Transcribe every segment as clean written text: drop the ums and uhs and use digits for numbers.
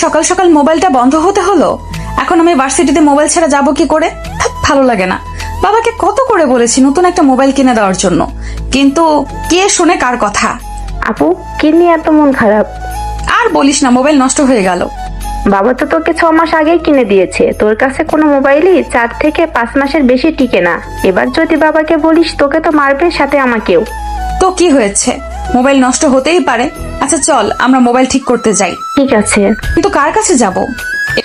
সকাল সকাল মোবাইলটা বন্ধ হতে হলো। এখন আমি ভার্সিটিতে মোবাইল ছাড়া যাবো কি করে? ভালো লাগে না। বাবাকে কত করে বলেছি নতুন একটা মোবাইল কিনে দেওয়ার জন্য, কিন্তু কে শুনে কার কথা। আপু, কি নিয়ে এত মন খারাপ? আর বলিস না, মোবাইল নষ্ট হয়ে গেল। বাবা তো তোকে 6 মাস আগেই কিনে দিয়েছে। তোর কাছে কোনো মোবাইলই 4 থেকে 5 মাসের বেশি টিকে না। এবার যদি বাবাকে বলিস তোকে তো মারবে, সাথে আমাকেও। তো কি হয়েছে, মোবাইল নষ্ট হতেই পারে। আচ্ছা চল আমরা মোবাইল ঠিক করতে যাই। ঠিক আছে, কিন্তু কার কাছে যাব?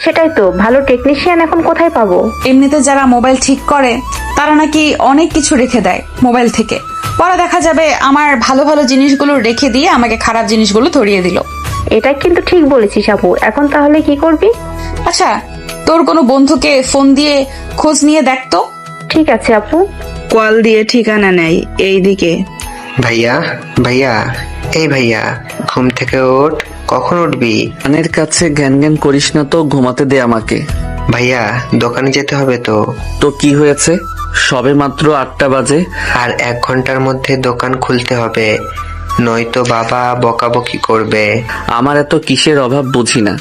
সেটাই তো, ভালো টেকনিশিয়ান এখন কোথায় পাবো? এমনিতে যারা মোবাইল ঠিক করে তারা নাকি অনেক কিছু রেখে দেয় মোবাইল থেকে। পরে দেখা যাবে আমার ভালো ভালো জিনিসগুলো রেখে দিয়ে আমাকে খারাপ জিনিসগুলো ধরিয়ে দিল। এটা কিন্তু ঠিক বলেছিস আপু। এখন তাহলে কি করবি? আচ্ছা, তোর কোনো বন্ধুকে ফোন দিয়ে খোঁজ নিয়ে দেখ তো। ঠিক আছে আপু। কল দিয়ে ঠিকানা নেই এইদিকে। ভাইয়া ভাইয়া, এই ভাইয়া, ঘুম থেকে ওঠ। কখন উঠবি? কানের কাছে জ্ঞান জ্ঞান করিস না তো, ঘুমাতে দে আমাকে। ভাইয়া, দোকানে যেতে হবে তো। তো কি হয়েছে, সবে মাত্র 8টা বাজে। আর 1 ঘন্টার মধ্যে দোকান খুলতে হবে, নয়তো বাবা বকাবকি করবে। আমার এত কিসের অভাব বুঝি না।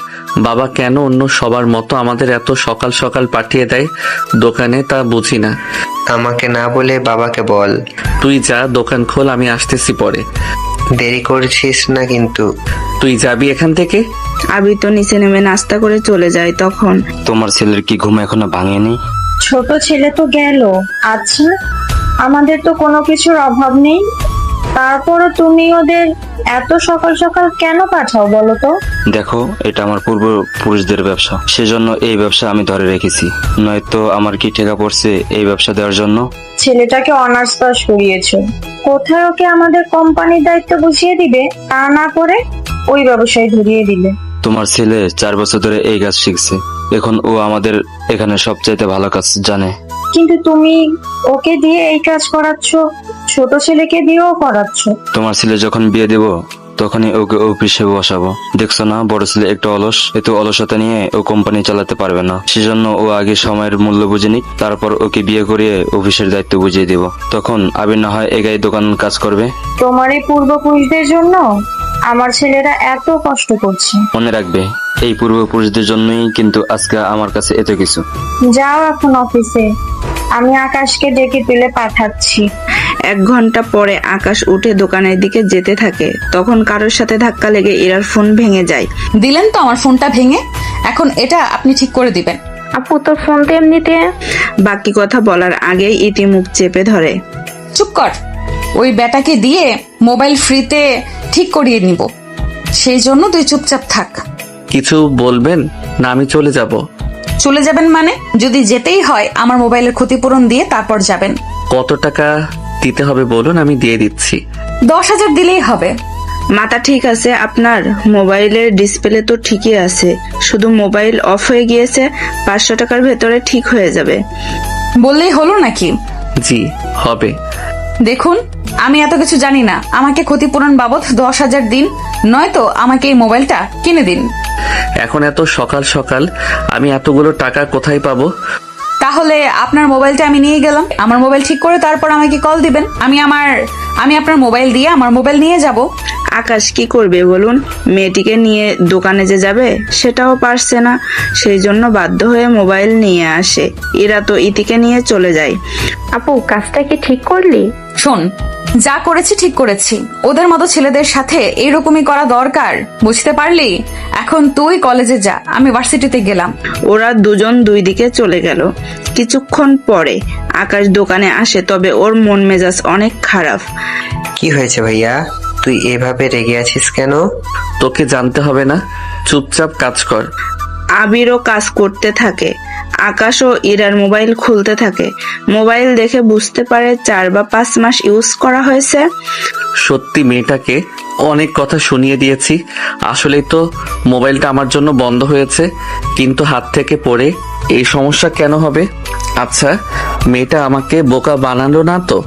বাবা কেন অন্য সবার মতো আমাদের এত সকাল সকাল পাঠিয়ে দেয় দোকানে, তা বুঝি না। আমাকে না বলে বাবাকে বল। তুই যা, দোকান খোল, আমি আসতেছি পরে। দেরি করছিস না কিন্তু। তুই যাবি এখান থেকে? আবি তো নিচে নেমে নাস্তা করে চলে যায়। তখন তোমার ছেলের কি ঘুম এখনো ভাঙেনি? ছোট ছেলে তো গেল। আচ্ছা, আমাদের তো কোনো কিছুর অভাব নেই, তারপরও তুমি ওদের এত সকাল সকাল কেন পাঠাও বলো তো? দেখো, এটা আমার পূর্বপুরুষদের ব্যবসা, সেজন্য এই ব্যবসা আমি ধরে রেখেছি। নয়তো আমার কি ঠেকা পড়ছে এই ব্যবসা দেওয়ার জন্য? ছেলেটাকে অনার্স পাস করিয়েছো, কোথায় ওকে আমাদের কোম্পানির দায়িত্ব বুঝিয়ে দিবে, তা না করে ওই ব্যবসায় ধরিয়ে দিলে। তোমার ছেলে 4 বছর ধরে এই কাজ শিখছে, এখন ও আমাদের এখানে সবচাইতে ভালো কাজ জানে। কিন্তু তুমি ওকে দিয়ে এই কাজ করাচ্ছ, ছোট ছেলেকে দিয়েও করাচ্ছ। তোমার ছেলে যখন বিয়ে দেব তখনই ওকে অফিসে বসাবো। দেখছো না, বড় ছেলে একটু অলস, এত অলসতা নিয়ে ও কোম্পানি চালাতে পারবে না। সেজন্য ও আগে সময়ের মূল্য বুঝে নিক, তারপর ওকে বিয়ে করিয়ে অফিসের দায়িত্ব বুঝিয়ে দেব। তখন আবির না হয় এগাই দোকান কাজ করবে। তোমার এই পূর্বপুরুষদের জন্য আমার ছেলেরা এত কষ্ট করছে। মনে রাখবে, এই পূর্বপুরুষদের জন্যই কিন্তু আজকে আমার কাছে এত কিছু। যাও এখন অফিসে, আমি আকাশকে ডেকে তুলে পাঠাচ্ছি। 1 ঘন্টা পরে আকাশ উঠে দোকানের দিকে যেতে থাকে। তখন কারোর সাথে ধাক্কা লেগে ইরার ফোন ভেঙে যায়। দিলেন তো আমার ফোনটা ভেঙে, এখন এটা আপনি ঠিক করে দিবেন। আপু, তোর ফোন তো এমনিতে। বাকি কথা বলার আগেই ইতি মুখ চেপে ধরে। চুপ কর, ওই বেটাকে দিয়ে মোবাইল ফ্রিতে ঠিক করিয়ে নিব, সেই জন্য তুই চুপচাপ থাক। কিছু বলবেন না? আমি চলে যাব। চলে যাবেন মানে? যদি যেতেই হয় আমার মোবাইলের ক্ষতিপূরণ দিয়ে তারপর যাবেন। কত টাকা দিতে হবে বলুন, আমি দিয়ে দিচ্ছি। 10,000 দিলেই হবে। মাথা ঠিক আছে আপনার? মোবাইলের ডিসপ্লে তো ঠিকই আছে, শুধু মোবাইল অফ হয়ে গিয়েছে। 500 টাকার ভেতরে ঠিক হয়ে যাবে। বললেই হলো নাকি? জি হবে। দেখুন, আমি এত কিছু জানি না, আমাকে ক্ষতিপূরণ বাবদ 10,000 দিন, নয়তো আমাকে এই মোবাইলটা কিনে দিন। এখন এত সকাল সকাল আমি এতগুলো টাকা কোথায় পাবো? তাহলে আপনার মোবাইলটা আমি নিয়ে গেলাম, আমার মোবাইল ঠিক করে তারপর আমাকে কল দিবেন। আমি আপনার মোবাইল দিয়ে আমার মোবাইল নিয়ে যাব। আকাশ কি করবে বলুন? মেয়েটিকে নিয়ে দোকানে যে যাবে সেটাও পারছে না, সেই জন্য বাধ্য হয়ে মোবাইল নিয়ে আসে। এরা তো ইতিকে নিয়ে চলে যায়। আপু, কাজটা কি ঠিক করলি? শোন, যা করেছি ঠিক করেছি। ওদের মতো ছেলেদের সাথে এইরকমই করা দরকার, বুঝতে পারলি? এখন তুই কলেজে যা, আমি ভার্সিটিতে গেলাম। ওরা দুজন দুই দিকে চলে গেল। কিছুক্ষণ পরে আকাশ দোকানে আসে, তবে ওর মন মেজাজ অনেক খারাপ। কি হয়েছে ভাইয়া, তুই এভাবে রেগে আছিস কেন? তোকে জানতে হবে না, চুপচাপ কাজ কর। আবিরও কাজ করতে থাকে। আকাশও ইরার মোবাইল খুলতে থাকে। মোবাইল দেখে বুঝতে পারে 4 বা 5 মাস ইউজ করা হয়েছে। সত্যি মেয়েটাকে অনেক কথা শুনিয়ে দিয়েছি। আসলেই তো মোবাইলটা আমার জন্য বন্ধ হয়েছে, কিন্তু হাত থেকে পড়ে এই সমস্যা কেন হবে? আচ্ছা, মেয়েটা আমাকে বোকা বানালো না তো?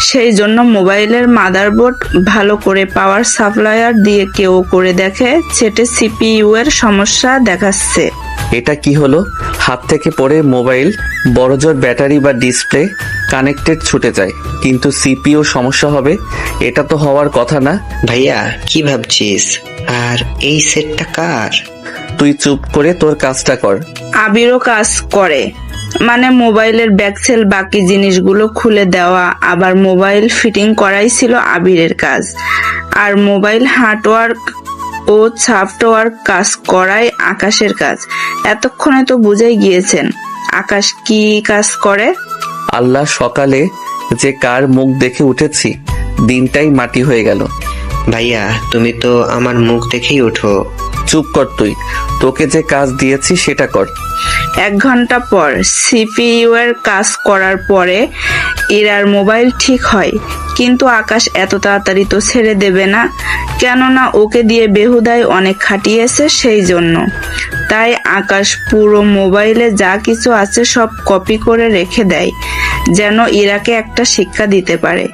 সেই জন্য মোবাইলের মাদারবোর্ড ভালো করে পাওয়ার সাপ্লায়ার দিয়ে কেউ করে দেখে, সেটে সিপিইউ এর সমস্যা দেখাচ্ছে। এটা কি হলো? হাত থেকে পড়ে মোবাইল, বড়জোর ব্যাটারি বা ডিসপ্লে কানেক্টেড ছুটে যায়, কিন্তু সিপিইউ সমস্যা হবে? এটা তো হওয়ার কথা না। ভাইয়া কি ভাবছিস? আর এই সেটটা কার? তুই চুপ করে তোর কাজটা কর। আবিরও কাজ করে, মানে মোবাইলের ব্যাকসেল বাকি জিনিসগুলো খুলে দেওয়া, আবার মোবাইল ফিটিং করাই ছিল আবিরের কাজ, আর মোবাইল হার্ডওয়ার্ক ও সফটওয়্যার কাজ করাই আকাশের কাজ। এতক্ষণে তো বুঝেই গিয়েছেন আকাশ কি কাজ করে। আল্লাহ, সকালে যে কার মুখ দেখে উঠেছি, দিনটাই মাটি হয়ে গেল। ভাইয়া তুমি তো আমার মুখ দেখেই ওঠো। চুপ কর তুই, তোকে যে কাজ দিয়েছি সেটা কর। 1 ঘন্টা পর সিপিইউ এর কাজ করার পরে ইরার মোবাইল ঠিক হয়, কিন্তু আকাশ এত তাড়াতাড়ি তো ছেড়ে দেবে না, কেননা ওকে দিয়ে বেহুদাই অনেক খাটিয়েছে সেই জন্য। তাই আকাশ পুরো মোবাইলে যা কিছু আছে সব কপি করে রেখে দেয়, যেন ইরাকে একটা শিক্ষা দিতে পারে।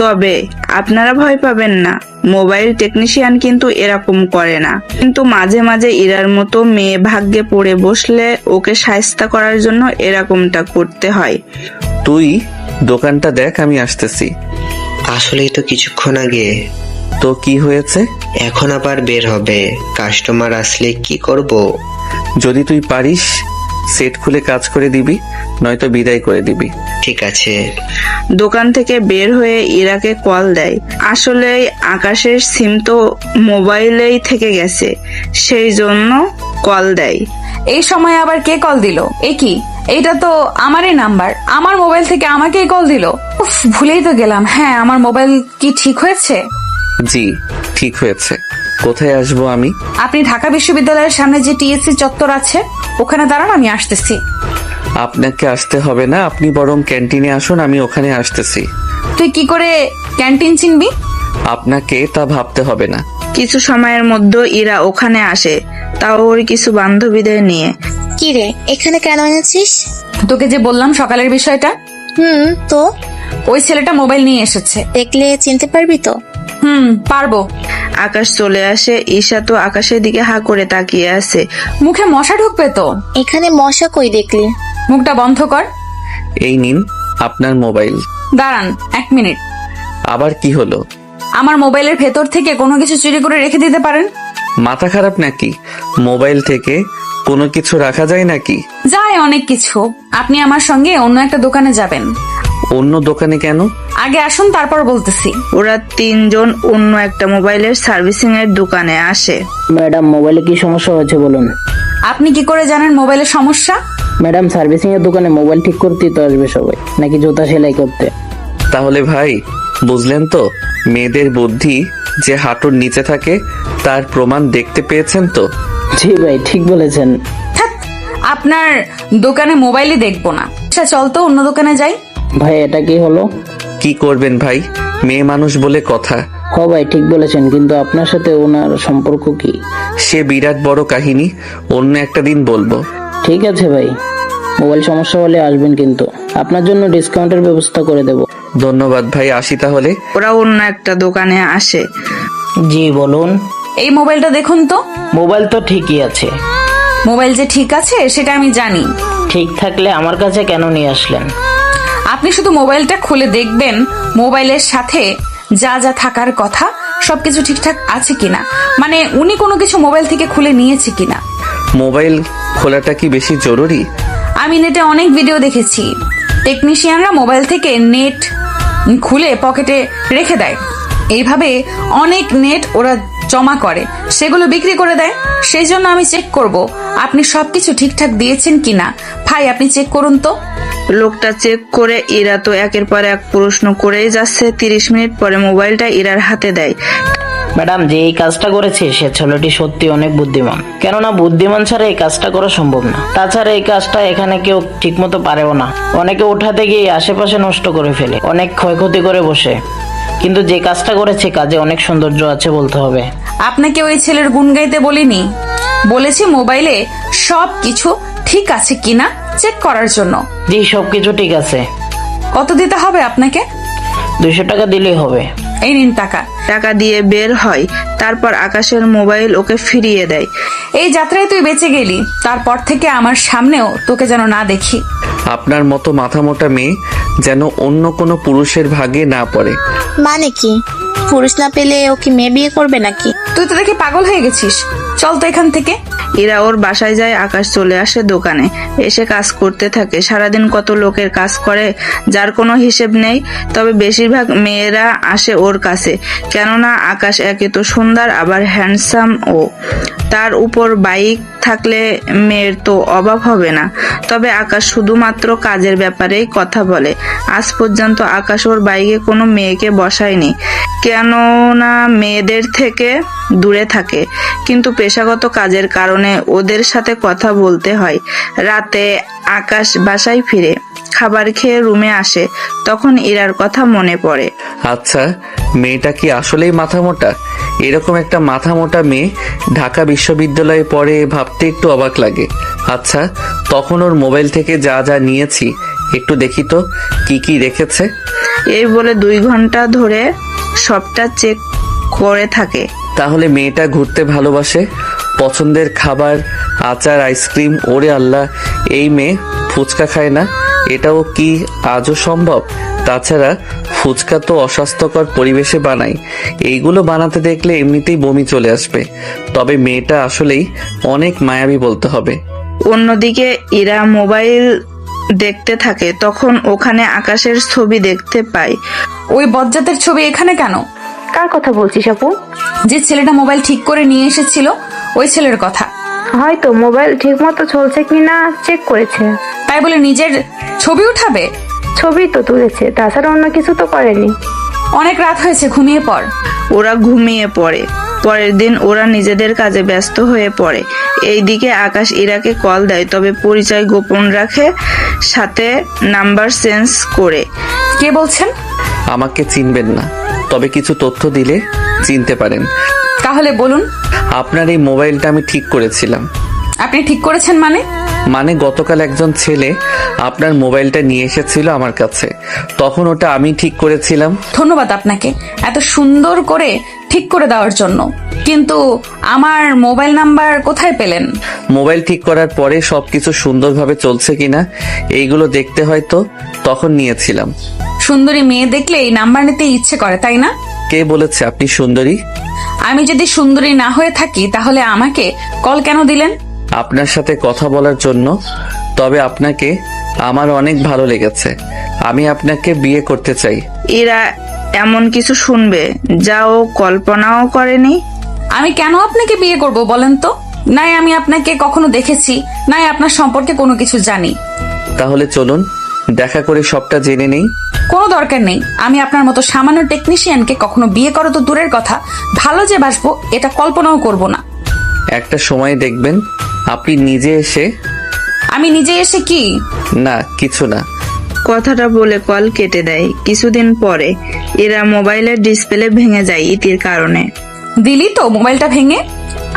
তবে আপনারা ভয় পাবেন না, মোবাইল টেকনিশিয়ান কিন্তু এরকম করে না, কিন্তু মাঝে মাঝে ইরার মতো মেয়ে ভাগ্যে পড়ে বসলে ওকে শায়েস্তা করার জন্য এরকমটা করতে হয়। তুই দোকানটা দেখ, আমি আসতেছি। আসলেই তো কিছুক্ষণ আগে। তো কি হয়েছে? এখন আবার বের হবে, কাস্টমার আসলে কি করব? যদি তুই পারিস সেট খুলে কাজ করে দিবি, নয়তো বিদায় করে দিবি। ঠিক আছে। দোকান থেকে বের হয়ে ইরাকে কল দেয়। আসলে আকাশের সিম তো মোবাইলেই থেকে গেছে, সেই জন্য কল দেয়। এই সময় আবার কে কল দিল? এ কি, এইটা তো আমারই নাম্বার, আমার মোবাইল থেকে আমাকেই কল দিল। উফ, ভুলেই তো গেলাম। হ্যাঁ, আমার মোবাইল কি ঠিক হয়েছে? জি ঠিক হয়েছে। কোথায় আসবো আমি? আপনি ঢাকা বিশ্ববিদ্যালয়ের সামনে যে টিএসসি চত্বর আছে ওখানে দাঁড়ান, আমি আসতেছি। আপনাকে আসতে হবে না, আপনি বরং ক্যান্টিনে আসুন, আমি ওখানে আসতেছি। তুই কি করে ক্যান্টিন চিনবি? আপনাকে তা ভাবতে হবে না। কিছু সময়ের মধ্যে ইরা ওখানে আসে, তাও ওর কিছু বান্ধবীদের নিয়ে। কি রে, এখানে কেন এনেছিস? তোকে যে বললাম সকালের বিষয়টা, তো ওই ছেলেটা মোবাইল নিয়ে এসেছে। দেখলে চিনতে পারবি তো? পারবো। আকাশ চলে আসে, ঈশা তো আকাশের দিকে হা করে তাকিয়ে আছে। মুখে মশা ঢুকবে তো। এখানে মশা কই দেখলি? মুখটা বন্ধ কর। এই নিন আপনার মোবাইল। দাঁড়ান 1 মিনিট। আবার কি হলো? আমার মোবাইলের ভেতর থেকে কোনো কিছু চুরি করে রেখে দিতে পারেন? মাথা খারাপ নাকি? মোবাইল থেকে কোনো কিছু রাখা যায় নাকি? যায় অনেক কিছু। আপনি আমার সঙ্গে অন্য একটা দোকানে যাবেন। অন্য দোকানে কেন? আগে আসুন, তারপর বলতেছি। ওরা 3 জন অন্য একটা মোবাইলের সার্ভিসিং এর দোকানে আসে। ম্যাডাম, মোবাইলে কি সমস্যা হয়েছে বলুন। আপনি কি করে জানেন মোবাইলের সমস্যা? ম্যাডাম, সার্ভিসিং এর দোকানে মোবাইল ঠিক করতেই তো আসবে সবাই, নাকি জুতা সেলাই করতে? তাহলে ভাই বুঝলেন তো, মেয়েদের বুদ্ধি যে হাঁটুর নিচে থাকে তার প্রমাণ দেখতে পেয়েছেন তো? জি ভাই, ঠিক বলেছেন। ধ্যাৎ, আপনার দোকানে মোবাইলই দেখবো না। আচ্ছা চল তো অন্য দোকানে যাই। ভাই, এটা কি হলো? কি করবেন ভাই, মেয়ে মানুষ বলে কথা। হ ভাই, ঠিক বলেছেন, কিন্তু আপনার সাথে ওনার সম্পর্ক কি? সে বিরাট বড় কাহিনী, অন্য একটা দিন বলবো। ঠিক আছে ভাই, মোবাইল সমস্যা হলে আসবেন, কিন্তু আপনার জন্য ডিসকাউন্টের ব্যবস্থা করে দেব। ধন্যবাদ ভাই, আসি তাহলে। ওরা অন্য একটা দোকানে আসে। জি বলুন। এই মোবাইলটা দেখুন তো। মোবাইল তো ঠিকই আছে। মোবাইল যে ঠিক আছে সেটা আমি জানি। ঠিক থাকলে আমার কাছে কেন নিয়ে আসলেন? আপনি শুধু মোবাইলটা খুলে দেখবেন মোবাইলের সাথে যা যা থাকার কথা সবকিছু ঠিকঠাক আছে কিনা, মানে উনি কোনো কিছু মোবাইল থেকে খুলে নিয়েছে কিনা। মোবাইল খোলাটা কি বেশি জরুরি? আমি নেটে অনেক ভিডিও দেখেছি, টেকনিশিয়ানরা মোবাইল থেকে নেট খুলে পকেটে রেখে দেয়। এইভাবে অনেক নেট ওরা জমা করে, সেগুলো বিক্রি করে দেয়। সেই জন্য আমি চেক করব আপনি সবকিছু ঠিকঠাক দিয়েছেন কিনা। ভাই আপনি চেক করুন তো। লোকটা চেক করে ইরা তো একের পর এক প্রশ্ন করেই যাচ্ছে। 30 মিনিট পরে মোবাইলটা ইরার হাতে দেয়। ম্যাডাম, যে এই কাজটা করেছে সে ছেলেটি সত্যি অনেক বুদ্ধিমান, কেননা বুদ্ধিমান ছাড়া এই কাজটা করা সম্ভব না। তাছাড়া এই কাজটা এখানে কেউ ঠিক মতো পারেও না, অনেকে উঠাতে গিয়ে আশেপাশে নষ্ট করে ফেলে, অনেক ক্ষয়ক্ষতি করে বসে, কিন্তু যে কাজটা করেছে কাজে অনেক সৌন্দর্য আছে বলতে হবে। আপনাকে ওই ছেলের গুণ গাইতে বলিনি, বলেছি মোবাইলে সব কিছু ঠিক আছে কিনা চেক করার জন্য। জি, সবকিছু ঠিক আছে। কত দিতে হবে আপনাকে? 200 টাকা দিলেই হবে। এই নিন টাকা। টাকা দিয়ে বের হয়। তারপর আকাশের মোবাইল ওকে ফিরিয়ে দেয়। এই যাত্রায় তুই বেঁচে গেলি, তারপর থেকে আমার সামনেও তোকে যেন না দেখি। আপনার মতো মাথা মোটা মেয়ে যেন অন্য কোনো পুরুষের ভাগে না পড়ে। মানে কি? পুরুষ না পেলে ও কি মেয়ে বিয়ে করবে নাকি? তুই তো দেখে পাগল হয়ে গেছিস, চল তো এখান থেকে। এরা ওর বাসায় যায়, আকাশ চলে আসে দোকানে, এসে কাজ করতে থাকে। সারাদিন কত লোকের কাজ করে যার কোনো হিসেব নেই, তবে বেশিরভাগ মেয়েরা আসে ওর কাছে, কেননা আকাশ একে তো সুন্দর আবার হ্যান্ডসাম, ও তার উপর বাইক থাকলে মেয়ের তো অভাব হবে না। তবে আকাশ শুধুমাত্র কাজের ব্যাপারেই কথা বলে। আজ পর্যন্ত আকাশ ওর বাইকে কোনো মেয়েকে বসায়নি, কেননা মেয়েদের থেকে দূরে থাকে, কিন্তু পেশাগত কাজের কারণে ওদের সাথে কথা বলতে হয়। রাতে আকাশ বাসায় ফিরে খাবার খেয়ে রুমে আসে, তখন ইরার কথা মনে পড়ে। আচ্ছা, মেয়েটা কি আসলেই মাথা মোটা? এরকম একটা মাথা মোটা মেয়ে ঢাকা বিশ্ববিদ্যালয়ে পড়ে ভাবতে একটু অবাক লাগে। আচ্ছা, তখন ওর মোবাইল থেকে যা যা নিয়েছি একটু দেখি তো কি কি রেখেছে। এই বলে 2 ঘন্টা ধরে সবটা চেক করে থাকে। তাহলে মেয়েটা ঘুরতে ভালোবাসে, পছন্দের খাবার, আচার, আইসক্রিম। ওরে আল্লাহ, এই মেয়ে ফুচকা খায় না, এটাও কি আজও সম্ভব? তাছাড়া ফুচকা তো অস্বাস্থ্যকর পরিবেশে বানায়, এইগুলো বানাতে দেখলে এমনিতেই বমি চলে আসবে। তবে মেয়েটা আসলেই অনেক মায়াবী বলতে হবে। অন্যদিকে ইরা মোবাইল দেখতে থাকে, তখন ওখানে আকাশের ছবি দেখতে পায়। ওই বজ্জাতের ছবি এখানে কেন? কার কথা বলছিস আপু? যে ছেলেটা মোবাইল ঠিক করে নিয়ে এসেছিল, ওই ছেলের কথা। হয়তো মোবাইল ঠিক মতো চলছে কিনা চেক করেছে, তাই বলে নিজের ছবি উঠাবে? ছবি তো তুলেছে, তাছাড়া অন্য কিছু তো করেনি। অনেক রাত হয়েছে, ঘুমিয়ে পড়। ওরা ঘুমিয়ে পড়ে। পরের দিন ওরা নিজেদের কাজে ব্যস্ত হয়ে পড়ে। এইদিকে আকাশ ইরাকে কল দেয়, তবে পরিচয় গোপন রাখে, সাথে নাম্বার চেঞ্জ করে। কে বলছেন? আমাকে চিনবেন না, তবে কিছু তথ্য দিলে চিনতে পারেন। তাহলে বলুন। আপনার এই মোবাইলটা আমি ঠিক করেছিলাম। আপনি ঠিক করেছেন মানে? মানে গতকাল একজন ছেলে আপনার মোবাইলটা নিয়ে এসেছিল আমার কাছে, তখন ওটা আমি ঠিক করেছিলাম। ধন্যবাদ আপনাকে এত সুন্দর করে ঠিক করে দেওয়ার জন্য, কিন্তু আমার মোবাইল নাম্বার কোথায় পেলেন? মোবাইল ঠিক করার পরে সবকিছু সুন্দরভাবে চলছে কিনা এইগুলো দেখতে হয়তো তখন নিয়েছিলাম। সুন্দরী মেয়ে দেখলে এই নাম্বার নিতে ইচ্ছে করে, তাই না? কে বলেছে আপনি সুন্দরী? আমি যদি সুন্দরী না হয়ে থাকি তাহলে আমাকে কল কেন দিলেন? আপনার সাথে কথা বলার জন্য। তবে আপনাকে আমার অনেক ভালো লেগেছে, আমি আপনাকে বিয়ে করতে চাই। ইরা এমন কিছু শুনবে যা ও কল্পনাও করেনি। আমি কেন আপনাকে বিয়ে করব বলেন তো? নাই আমি আপনাকে কখনো দেখেছি, নাই আপনার সম্পর্কে কোনো কিছু জানি। তাহলে চলুন দেখা করে সবটা জেনে নেই। কোনো দরকার নেই, আমি আপনার মতো সামান্য টেকনিশিয়ানকে কখনো বিয়ে করো তো দূরের কথা, ভালো যে বাসবো এটা কল্পনাও করব না। একটা সময় দেখবেন আপনি নিজে এসে। আমি নিজে এসে কি? না কিছু না। কথাটা বলে কল কেটে দেয়। কিছুদিন পরে এরা মোবাইলের ডিসপ্লে ভেঙে যায় ইতির কারণে। দিলি তো মোবাইলটা ভেঙে?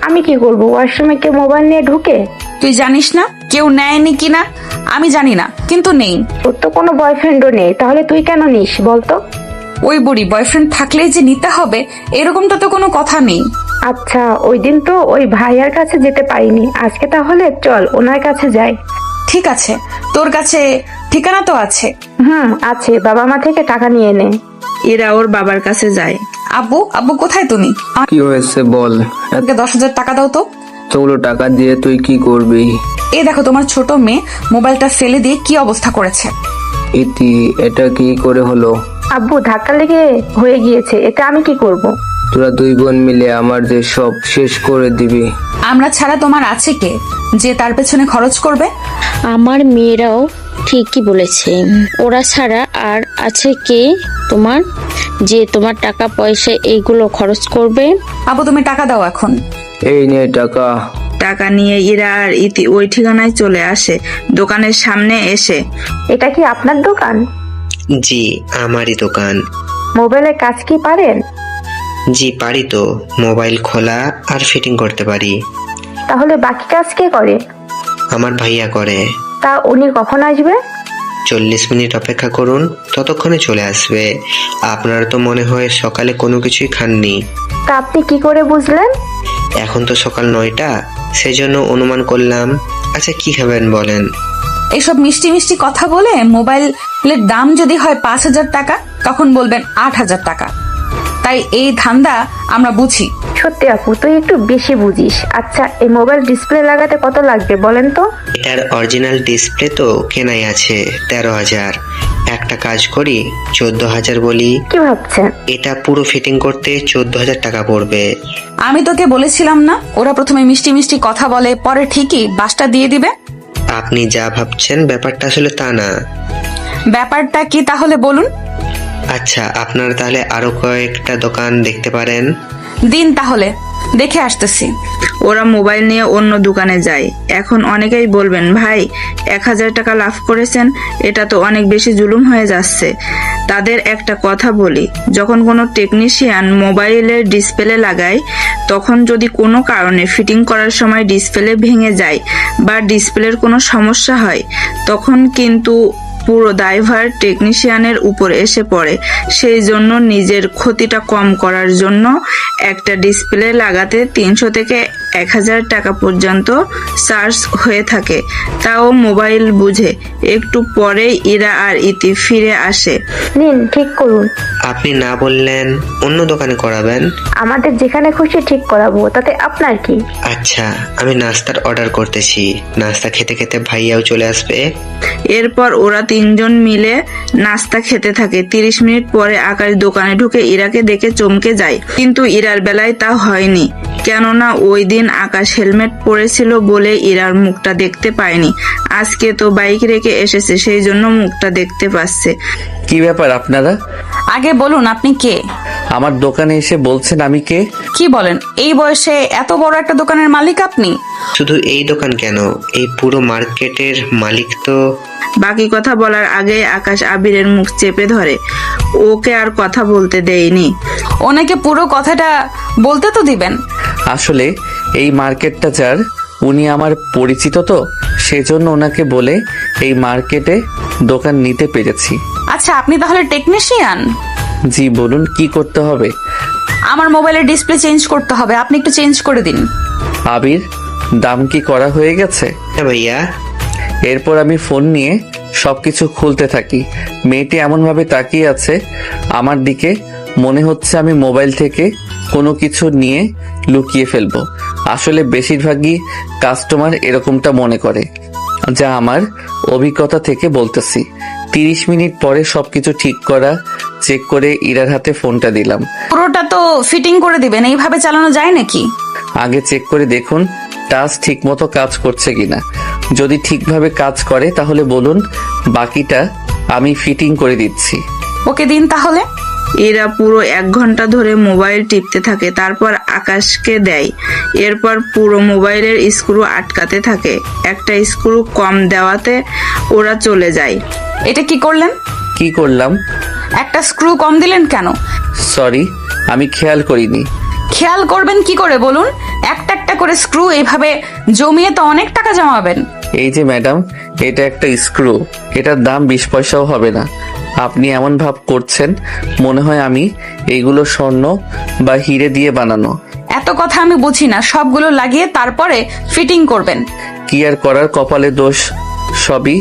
আমি কি করবো? ওয়াশরুমে কেউ মোবাইল নিয়ে ঢুকে? তুই জানিস না কেউ নেয়নি কিনা? আমি জানি না, কিন্তু নেই। তোর তো কোনো বয়ফ্রেন্ডও নেই, তাহলে তুই কেন নিস বলতো? ওই বুড়ি বয়ফ্রেন্ড থাকলেই যে নিতে হবে এরকমটা তো কোনো কথা নেই। আচ্ছা, ওই দিন তো ওই ভাইয়ার কাছে যেতে পারিনি, আজকে তাহলে চল ওনার কাছে যাই। ঠিক আছে, তোর কাছে ঠিকানা তো আছে? আছে, বাবা মা থেকে টাকা নিয়ে নে। এরা ওর বাবার কাছে যায়। আব্বু, আব্বু কোথায় তুমি? কি হয়েছে বল? আমাকে 10,000 টাকা দাও তো। এতগুলো টাকা দিয়ে তুই কি করবি? এই দেখো তোমার ছোট মেয়ে মোবাইলটা ফেলে দিয়ে কি অবস্থা করেছে। ইতি, এটা কি করে হলো? আব্বু, ধাক্কা লেগে হয়ে গিয়েছে, এটা আমি কি করব? তোরা 2 বোন মিলে আমার যে সব শেষ করে দিবি। আমরা ছাড়া তোমার আছে কে যে তার পেছনে খরচ করবে? আমার মেয়েরাও ঠিকই বলেছে, ওরা ছাড়া আর আছে কে তোমার যে তোমার টাকা পয়সা এইগুলো খরচ করবে? আব্বু তুমি টাকা দাও এখন। এই নে টাকা। টাকা নিয়ে ইরা আর ইতি ওই ঠিকানায় চলে আসে। দোকানের সামনে এসে, এটা কি আপনার দোকান? জি আমারই দোকান। মোবাইলের কাজ কি পারেন? জি পারি তো, মোবাইল খোলা আর ফিটিং করতে পারি। তাহলে বাকি কাজ কে করে? আমার ভাইয়া করে। তা উনি কখন আসবে? 40 মিনিট অপেক্ষা করুন, ততক্ষণে চলে আসবে। আপনার তো মনে হয় সকালে কোনো কিছুই খাননি। তা আপনি কি করে বুঝলেন? এখন তো সকাল 9টা, সেজন্য অনুমান করলাম। আচ্ছা, কি খাবেন বলেন? এইসব মিষ্টি মিষ্টি কথা বলে মোবাইলের দাম যদি হয় 5,000 টাকা, তখন বলবেন 8,000 টাকা। তাই এই ধান্দা আমরা বুঝি। সত্যি আপু, তুই একটু বেশি বুঝিস। আচ্ছা, এই মোবাইল ডিসপ্লে লাগাতে কত লাগবে বলেন তো? এটার অরিজিনাল ডিসপ্লে তো কেনাই আছে 13,000। একটা কাজ করি, 14,000 বলি। কি ভাবছেন? এটা পুরো ফিটিং করতে 14,000 টাকা পড়বে। আমি তোকে বলেছিলাম না, ওরা প্রথমে মিষ্টি মিষ্টি কথা বলে, পরে ঠিকই বাসটা দিয়ে দিবে। আপনি যা ভাবছেন ব্যাপারটা আসলে তা না। ব্যাপারটা কি তাহলে বলুন? আচ্ছা, আপনারা তাহলে আরো কয়েকটা দোকান দেখতে পারেন। দিন তাহলে, দেখে আসতেছি। ওরা মোবাইল নিয়ে অন্য দোকানে যায়। এখন অনেকেই বলবেন, ভাই 1,000 টাকা লাভ করেছেন, এটা তো অনেক বেশি জুলুম হয়ে যাচ্ছে। তাদের একটা কথা বলি, যখন কোনো টেকনিশিয়ান মোবাইলের ডিসপ্লে লাগায়, তখন যদি কোনো কারণে ফিটিং করার সময় ডিসপ্লে ভেঙে যায় বা ডিসপ্লের কোনো সমস্যা হয়, তখন কিন্তু পুরো দায়ভার টেকনিশিয়ানের উপর এসে পড়ে। সেই জন্য নিজের ক্ষতিটা কম করার জন্য একটা ডিসপ্লে লাগাতে 300 থেকে 1,000 টাকা পর্যন্ত চার্জ হয়ে থাকে। তাও মোবাইল বুঝে। একটু পরেই ইরা আর ইতি ফিরে আসে। নিন, ঠিক করুন। আপনি না বললেন অন্য দোকানে করাবেন? আমাদের যেখানে খুশি ঠিক করাবো, তাতে আপনার কি? আচ্ছা, আমি নাস্তার অর্ডার করতেছি। নাস্তা খেতে খেতে ভাইয়াও চলে আসবে। এরপর ওরা 3 জন মিলে নাস্তা খেতে থাকে। 30 মিনিট পরে আকাশ দোকানে ঢুকে ইরাকে দেখে চমকে যায়, কিন্তু ইরার বেলায় তা হয়নি। কেননা ওই দিন আকাশ হেলমেট পরেছিল বলে ইরার মুখটা দেখতে পায়নি। আজকে তো বাইক রেখে এসেছে, সেই জন্য মুখটা দেখতে পাচ্ছে। কি ব্যাপার আপনারা? আগে বলুন, আপনি কে? আমার দোকানে এসে বলছেন আমি কে? কি বলেন, এই বয়সে এত বড় একটা দোকানের মালিক আপনি? শুধু এই দোকান কেন, এই পুরো মার্কেটের মালিক তো। বাকি কথা বলার আগে আকাশ আবিরের মুখ চেপে ধরে। ওকে আর কথা বলতে দেয়নি। ওনাকে পুরো কথাটা বলতে তো দিবেন। আসলে এই মার্কেটটা যার, উনি আমার পরিচিত, তো সেজন্য ওনাকে বলে এই মার্কেটে দোকান নিতে পেরেছি। আচ্ছা, আপনি তাহলে টেকনিশিয়ান? জি, বলুন কি করতে হবে? আমার মোবাইলের ডিসপ্লে চেঞ্জ করতে হবে, আপনি একটু চেঞ্জ করে দিন। আবির, দাম কি করা হয়ে গেছে? হ্যাঁ ভাইয়া। এরপর আমি ফোন নিয়ে সবকিছু খুলতে থাকি। মেয়েটি এমনভাবে তাকিয়ে আছে আমার দিকে, মনে হচ্ছে আমি মোবাইল থেকে কোনো কিছু নিয়ে লুকিয়ে ফেলবো। আসলে বেশিরভাগই কাস্টমার এরকমটা মনে করে, যা আমার অভিজ্ঞতা থেকে বলতেছি। 30 মিনিট পরে সবকিছু ঠিক করা চেক করে ইরার হাতে ফোনটা দিলাম। পুরোটা তো ফিটিং করে দিবেন, এইভাবে চালানো যায় নাকি? আগে চেক করে দেখুন টাচ ঠিক মতো কাজ করছে কিনা। যদি ঠিকভাবে কাজ করে তাহলে বলুন, বাকিটা আমি ফিটিং করে দিচ্ছি। ওকে দিন তাহলে। এরা পুরো 1 ঘন্টা ধরে মোবাইল টিপতে থাকে, তারপর আকাশকে দেয়। এরপর পুরো মোবাইলের স্ক্রু আটকাতে থাকে। একটা স্ক্রু কম দেওয়াতে ওরা চলে যায়। এটা কি করলেন? কি করলাম? একটা স্ক্রু কম দিলেন কেন? সরি, আমি খেয়াল করিনি। খেয়াল করবেন কি করে বলুন? একটা একটা করে স্ক্রু এইভাবে জমিয়ে তো অনেক টাকা জমাবেন। এই যে ম্যাডাম, এটা একটা স্ক্রু, এটার দাম 20 পয়সাও হবে না। আপনি এমন ভাব করছেন মনে হয় আমি এইগুলো স্বর্ণ বা হিরে দিয়ে বানানো। এত কথা আমি বুঝি না, সবগুলো লাগিয়ে তারপরে ফিটিং করবেন। কি আর করার, কপালে দোষ সবই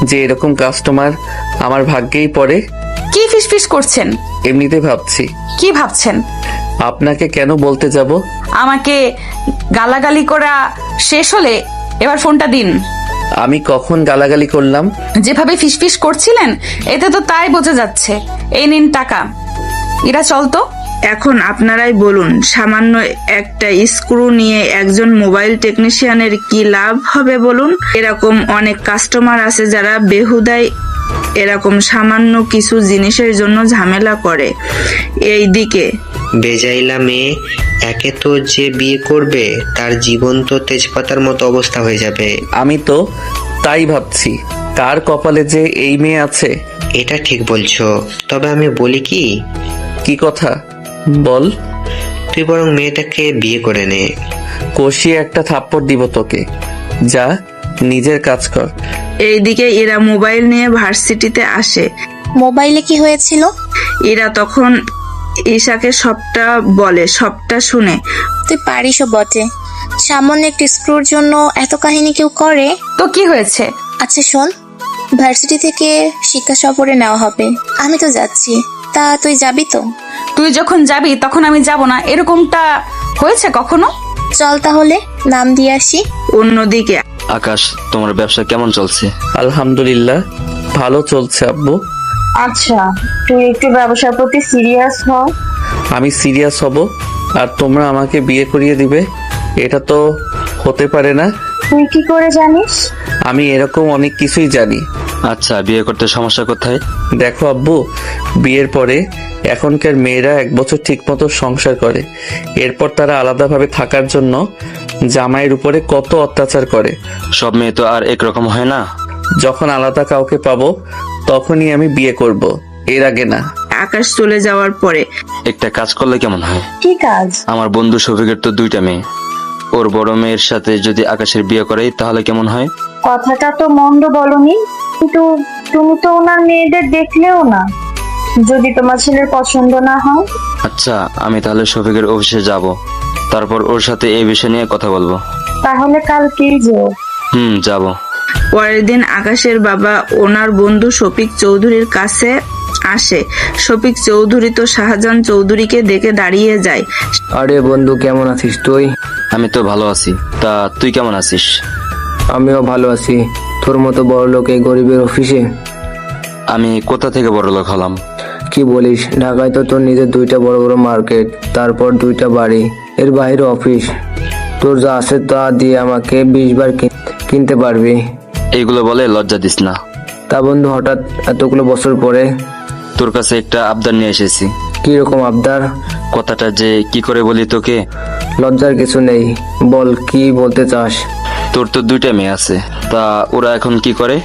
যে এরকম কাস্টমার আমার ভাগ্যেই পড়ে। কি ফিসফিস করছেন? এমনিতে ভাবছি। কি ভাবছেন? আপনাকে কেন বলতে যাব? আমাকে গালাগালি করা শেষ হলে এবার ফোনটা দিন। আমি কখন গালাগালি করলাম? যেভাবে ফিসফিস করছিলেন এতে তো তাই বোঝা যাচ্ছে। এই নিন টাকা। এরা চলতো। এখন আপনারাই বলুন, সামান্য একটা স্ক্রু নিয়ে একজন মোবাইল টেকনিশিয়ানের কি লাভ হবে বলুন? এরকম অনেক কাস্টমার আছে যারা বেহুদাই এরকম সামান্য কিছু জিনিসের জন্য ঝামেলা করে। এই দিকে বেজাইলা মেয়ে, একে তো যে বিয়ে করবে তার জীবন তো তেজপাতার মতো অবস্থা হয়ে যাবে। আমি তো তাই ভাবছি, কার কপালে যে এই মেয়ে আছে। এটা ঠিক বলছো, তবে আমি বলি কি? কি কথা বল? তুই বরং মেয়েটাকে বিয়ে করে নে। কষিয়ে একটা থাপ্পড় দিব তোকে। যা নিজের কাজ কর। এইদিকে ইরা মোবাইল নিয়ে ভার্সিটিতে আসে। মোবাইলে কি হয়েছিল? ইরা তখন ঈশাকে সবটা বলে, সবটা শুনে। তুই পারিসও বটে, সামান্য একটি স্ক্রুর জন্য এত কাহিনী কেউ করে? তো কি হয়েছে? আচ্ছা শোন, ভার্সিটি থেকে শিক্ষা সফরে নেওয়া হবে, আমি তো যাচ্ছি, তা তুই যাবি তো? তুই যখন যাবি তখন আমি যাব না, এরকমটা হয়েছে কখনো? চল তাহলে নাম দিয়ে আসি। অন্যদিকে আকাশ, তোমার ব্যবসা কেমন চলছে? আলহামদুলিল্লাহ, ভালো চলছে আব্বু। আচ্ছা, তুই একটু ব্যবসার প্রতি সিরিয়াস হ। আমি সিরিয়াস হব আর তোমরা আমাকে বিয়ে করিয়ে দিবে? এটা তো হতে পারে না। তুই কি করে জানিস? আমি এরকম অনেক কিছুই জানি। আচ্ছা, বিয়ে করতে সমস্যা কোথায়? দেখো আব্বু, বিয়ের পরে এখনকার মেয়েরা 1 বছর ঠিকমতো সংসার করে, এরপর তারা আলাদাভাবে থাকার জন্য জামাইয়ের উপরে কত অত্যাচার করে। সব মেয়ে তো আর একরকম হয় না। যখন আলাদা কাউকে পাবো তখনই আমি বিয়ে করব, এর আগে না। আকাশ চলে যাওয়ার পরে একটা কাজ করলে কেমন হয়? কি কাজ? আমার বন্ধু শফিকের তো 2টা মেয়ে, ওর বড় মেয়ের সাথে যদি আকাশের বিয়ে করে তাহলে কেমন হয়? কথাটা তো মন্দ বলনি, কিন্তু তুমি তো ওনার মেয়েদের দেখলেও না, যদি তোমার ছেলের পছন্দ না হয়। আচ্ছা, আমি তাহলে শফিকের অফিসে যাব, তারপর ওর সাথে এই বিষয় নিয়ে কথা বলবো। তাহলে কালকেই যেও। যাব। পরের দিন আকাশের বাবা ওনার বন্ধু শফিক চৌধুরীর কাছে আসে। শফিক চৌধুরী তো শাহজাহান চৌধুরীকে দেখে দাঁড়িয়ে যায়। আরে বন্ধু, কেমন আছিস তুই? আমি তো ভালো আছি, তা তুই কেমন আছিস? আমিও ভালো আছি। তোর মতো বড় লোক এই গরিবের অফিসে? আমি কোথা থেকে বড়লোক হলাম? কি বলিস, ঢাকায় তো তোর নিজের 2টা বড় বড় মার্কেট, তারপর 2টা বাড়ি, এর বাইরে অফিস। তোর যা আছে তা দিয়ে আমাকে 20 বার কিনতে পারবি। এইগুলো বলে লজ্জা দিস না। তা বন্ধু, হঠাৎ এতগুলো বছর পরে তোর কাছে একটা আবদার নিয়ে এসেছি। কি রকম আবদার? কথাটা যে কি করে বলি তোকে? লজ্জার কিছু নেই, বল কি বলতে চাস। তোর তো 2টা মেয়ে আছে, তা ওরা এখন কি করে?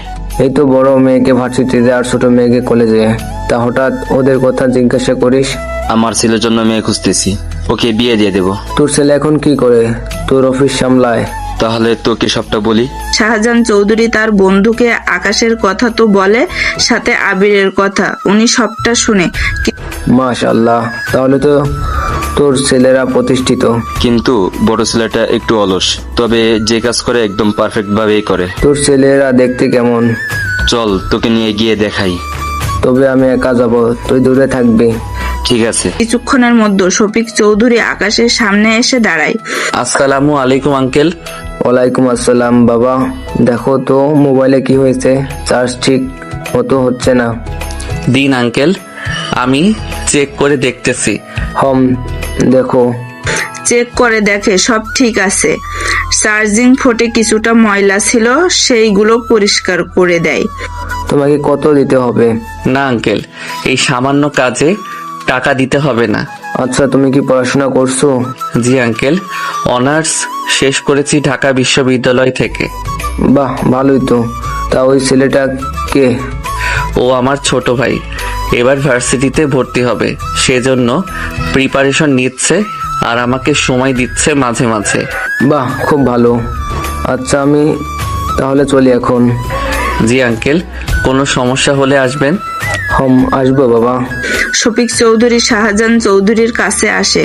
এই তো বড় মেয়েকে ভার্সিটিতে আর ছোট মেয়েকে কলেজে। তা হঠাৎ ওদের কথা জিজ্ঞাসা করিস? আমার ছেলের জন্য মেয়ে খুঁজতেছি, ওকে বিয়ে দিয়ে দেব। তোর ছেলে এখন কি করে? তোর অফিস সামলায়? তাহলে তোকে সবটা বলি। শাহজাহান চৌধুরী তার বন্ধুকে আকাশের কথা তো বলে, সাথে আবিরের কথা। উনি সবটা শুনে। মাশাআল্লাহ, তাহলে তো তোর ছেলেরা প্রতিষ্ঠিত। কিন্তু বড় ছেলেটা একটু অলস, তবে যে কাজ করে একদম পারফেক্ট ভাবেই করে। তোর ছেলেরা দেখতে কেমন? চল তোকে নিয়ে গিয়ে দেখাই। তবে আমি একা যাব, তুই দূরে থাকবি। ঠিক আছে। কিছুক্ষণের মধ্যে শফিক চৌধুরী আকাশের সামনে এসে দাঁড়ায়। আসসালামু আলাইকুম আঙ্কেল। ওয়ালাইকুম আসসালাম। বাবা, দেখো তো মোবাইলে কি হয়েছে, চার্জ ঠিক মতো হচ্ছে না। দিন আঙ্কেল, আমি চেক করে দেখতেছি। দেখো। চেক করে দেখে সব ঠিক আছে। চার্জিং ফোটে কিছুটা ময়লা ছিল, সেইগুলো পরিষ্কার করে দেয়। তোমাকে কত দিতে হবে? না আঙ্কেল, এই সামান্য কাজে টাকা দিতে হবে না। আচ্ছা, তুমি কি পড়াশোনা করছো? জি আঙ্কেল, অনার্স শেষ করেছি ঢাকা বিশ্ববিদ্যালয় থেকে। বাহ, ভালোই তো। তা ওই ছেলেটা কে? ও আমার ছোট ভাই, এবার ভার্সিটিতে ভর্তি হবে, সেজন্য প্রিপারেশন নিচ্ছে আর আমাকে সময় দিচ্ছে মাঝে মাঝে। বাহ, খুব ভালো। আচ্ছা, আমি তাহলে চলি এখন। জি আঙ্কেল, কোনো সমস্যা হলে আসবেন। আসবো বাবা। শফিক চৌধুরী শাহজাহান চৌধুরীর কাছে আসে।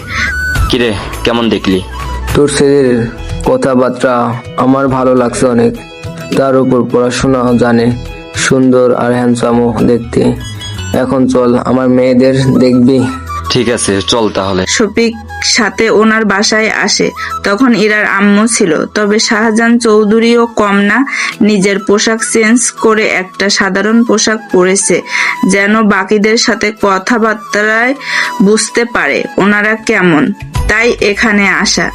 কিরে, কেমন দেখলি? তোর ছেলের কথাবার্তা আমার ভালো লাগছে অনেক, তার উপর পড়াশোনা জানে, সুন্দর আর হ্যান্ডসামও দেখতে। এখন চল, আমার মেয়েদের দেখবি। ঠিক আছে, চল তাহলে। শফিক সাথে ওনার বাসায় আসে। তখন ইরার আম্মু ছিল, তবে শাহজাহান চৌধুরীও কম না। নিজের পোশাক চেঞ্জ করে একটা সাধারণ পোশাক পরেছে, যেন বাকিদের সাথে কথাবার্তায় বুঝতে পারে ওনারা কেমন, তাই এখানে আসা।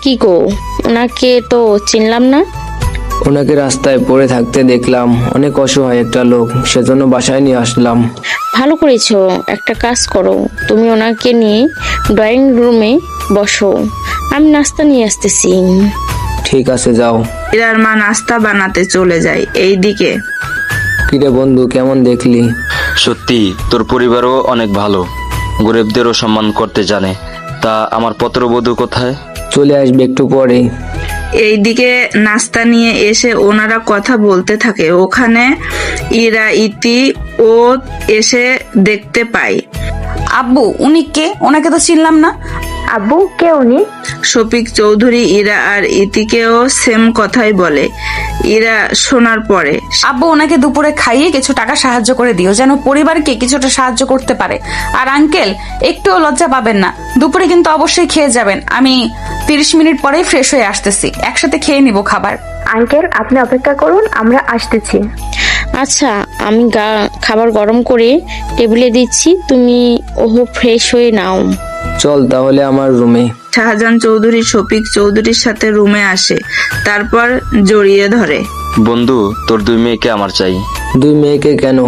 কি গো, ওনাকে তো চিনলাম না। ওনাকে রাস্তায় পড়ে থাকতে দেখলাম, অনেক অসহায় একটা লোক, সেজন্য বাসায় নিয়ে আসলাম। ভালো করেছো, একটা কাজ করো, তুমি ওনাকে নিয়ে ড্রয়িং রুমে বসো, আমি নাস্তা নিয়ে আসতেছি। ঠিক আছে, যাও। ইরার মা নাস্তা বানাতে চলে যায়। এইদিকে কিরে বন্ধু, কেমন দেখলি? সত্যি তোর পরিবারও অনেক ভালো, গরিবদেরও সম্মান করতে জানে। তা আমার পত্রবধূ কোথায়? চলে আসবে একটু পরে। এইদিকে নাস্তা নিয়ে এসে ওনারা কথা বলতে থাকে। ওখানে ইরা ইতি ও এসে দেখতে পায়। আব্বু উনি কে? ওনাকে তো চিনলাম না। আব্বু কে উনি? শফিক চৌধুরী ইরা আর ইতিকেও সেম কথাই বলে। ইরা শোনার পরে আব্বু ওনাকে দুপুরে খাইয়ে কিছু টাকা সাহায্য করে দিও, যেন পরিবারকে কিছুটা সাহায্য করতে পারে। আর আঙ্কেল একটুও লজ্জা পাবেন না, দুপুরে কিন্তু অবশ্যই খেয়ে যাবেন। আমি 30 মিনিট পরেই ফ্রেশ হয়ে আসতেছি, একসাথে খেয়ে নিব খাবার। আঙ্কেল আপনি অপেক্ষা করুন, আমরা আসতেছি। আচ্ছা, আমি খাবার গরম করে টেবিলে দিচ্ছি, তুমি ফ্রেশ হয়ে নাও। চল তাহলে আমার রুমে। শাহজাহান চৌধুরী শফিক চৌধুরীর সাথে রুমে আসে, তারপর জড়িয়ে ধরে। বন্ধু, তোর 2 মেয়েকে আমার চাই। 2 মেয়েকে কেন?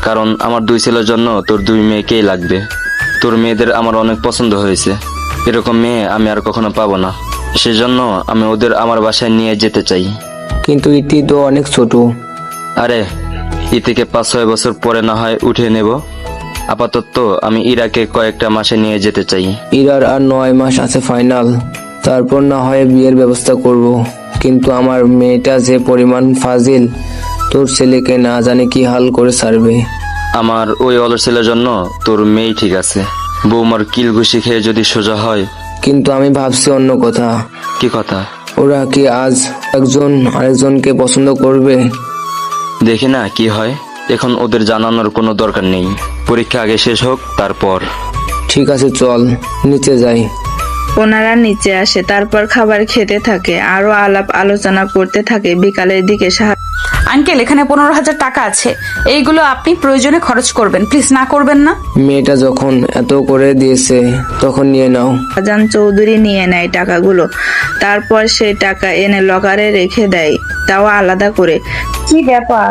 কারণ আমার 2 ছেলের জন্য তোর 2 মেয়েকেই লাগবে। তোর মেয়েদের আমার অনেক পছন্দ হয়েছে, এরকম মেয়ে আমি আর কখনো পাবো না। সেজন্য আমি ওদের আমার বাসায় নিয়ে যেতে চাই। কিন্তু ইতি তো অনেক ছোট। আরে ইতিকে 5-6 বছর পরে না হয় উঠিয়ে নেব। আপাতত আমি ইরাকে কয়েকটা মাসে নিয়ে যেতে চাই। ইরার আর 9 মাস আছে ফাইনাল, তারপর না হয় বিয়ের ব্যবস্থা করব। কিন্তু আমার মেয়েটা যে পরিমাণ ফাজিল, তোর ছেলেকে না জানে কি হাল করে ছাড়বে। আমার ওই অলস ছেলের জন্য তোর মেয়ে ঠিক আছে, বৌমার কিল ঘুষি খেয়ে যদি সোজা হয়। কিন্তু আমি ভাবছি অন্য কথা। কি কথা? ওরা কি আজ একজন আরেকজনকে পছন্দ করবে? দেখি না কি হয়, এখন ওদের জানানোর কোনো দরকার নেই। পরীক্ষা আগে শেষ হোক, তারপর। ঠিক আছে চল নিচে যাই। ওনারা নিচে আসে, তারপর খাবার খেতে থাকে, আরো আলাপ আলোচনা করতে থাকে। বিকালের দিকে আঙ্কেল এখানে 15,000 টাকা আছে, এইগুলো আপনি প্রয়োজনে খরচ করবেন, প্লিজ না করবেন না। মেয়েটা যখন এত করে দিয়েছে তখন নিয়ে নাও। শাহজাহান চৌধুরী নিয়ে নেয় টাকাগুলো, তারপর সেই টাকা এনে লকারে রেখে দেয়, তাও আলাদা করে। কি ব্যাপার,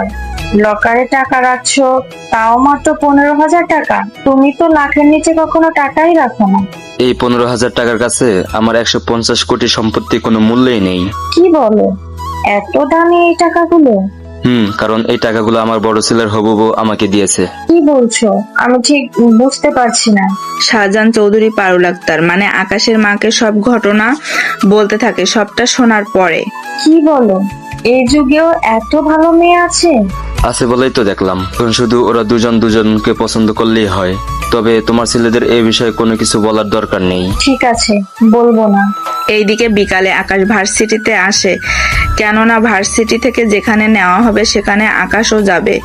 লকারে টাকা রাখছো, তাও মাত্র 15,000 টাকা? তুমি তো লাখের নিচে কখনো টাকাই রাখো না। এই 15,000 টাকার কাছে আমার 150 কোটি সম্পত্তি কোনো মূল্যই নেই। কি বলো, এত দামি এই টাকাগুলো? কারণ এই টাকাগুলো আমার বড় ছেলের হবু বউ আমাকে দিয়েছে। কি বলছো, আমি ঠিক বুঝতে পারছি না। শাহজাহান চৌধুরী পারুল আক্তার মানে আকাশের মাকে সব ঘটনা বলতে থাকে। সবটা শোনার পরে কি বলো, এই যুগেও এত ভালো মেয়ে আছে? আছে বলেই তো দেখলাম। এখন শুধু ওরা দুজনকে পছন্দ করলেই হয়। তবে তোমার ছেলেদের এই বিষয়ে কোনো কিছু বলার দরকার নেই। ঠিক আছে, বলবো না। এইদিকে বিকালে আকাশ ভার্সিটিতে আসে, কেননা ভার্সিটি থেকে যেখানে নেওয়া হবে সেখানে আকাশও যাবে।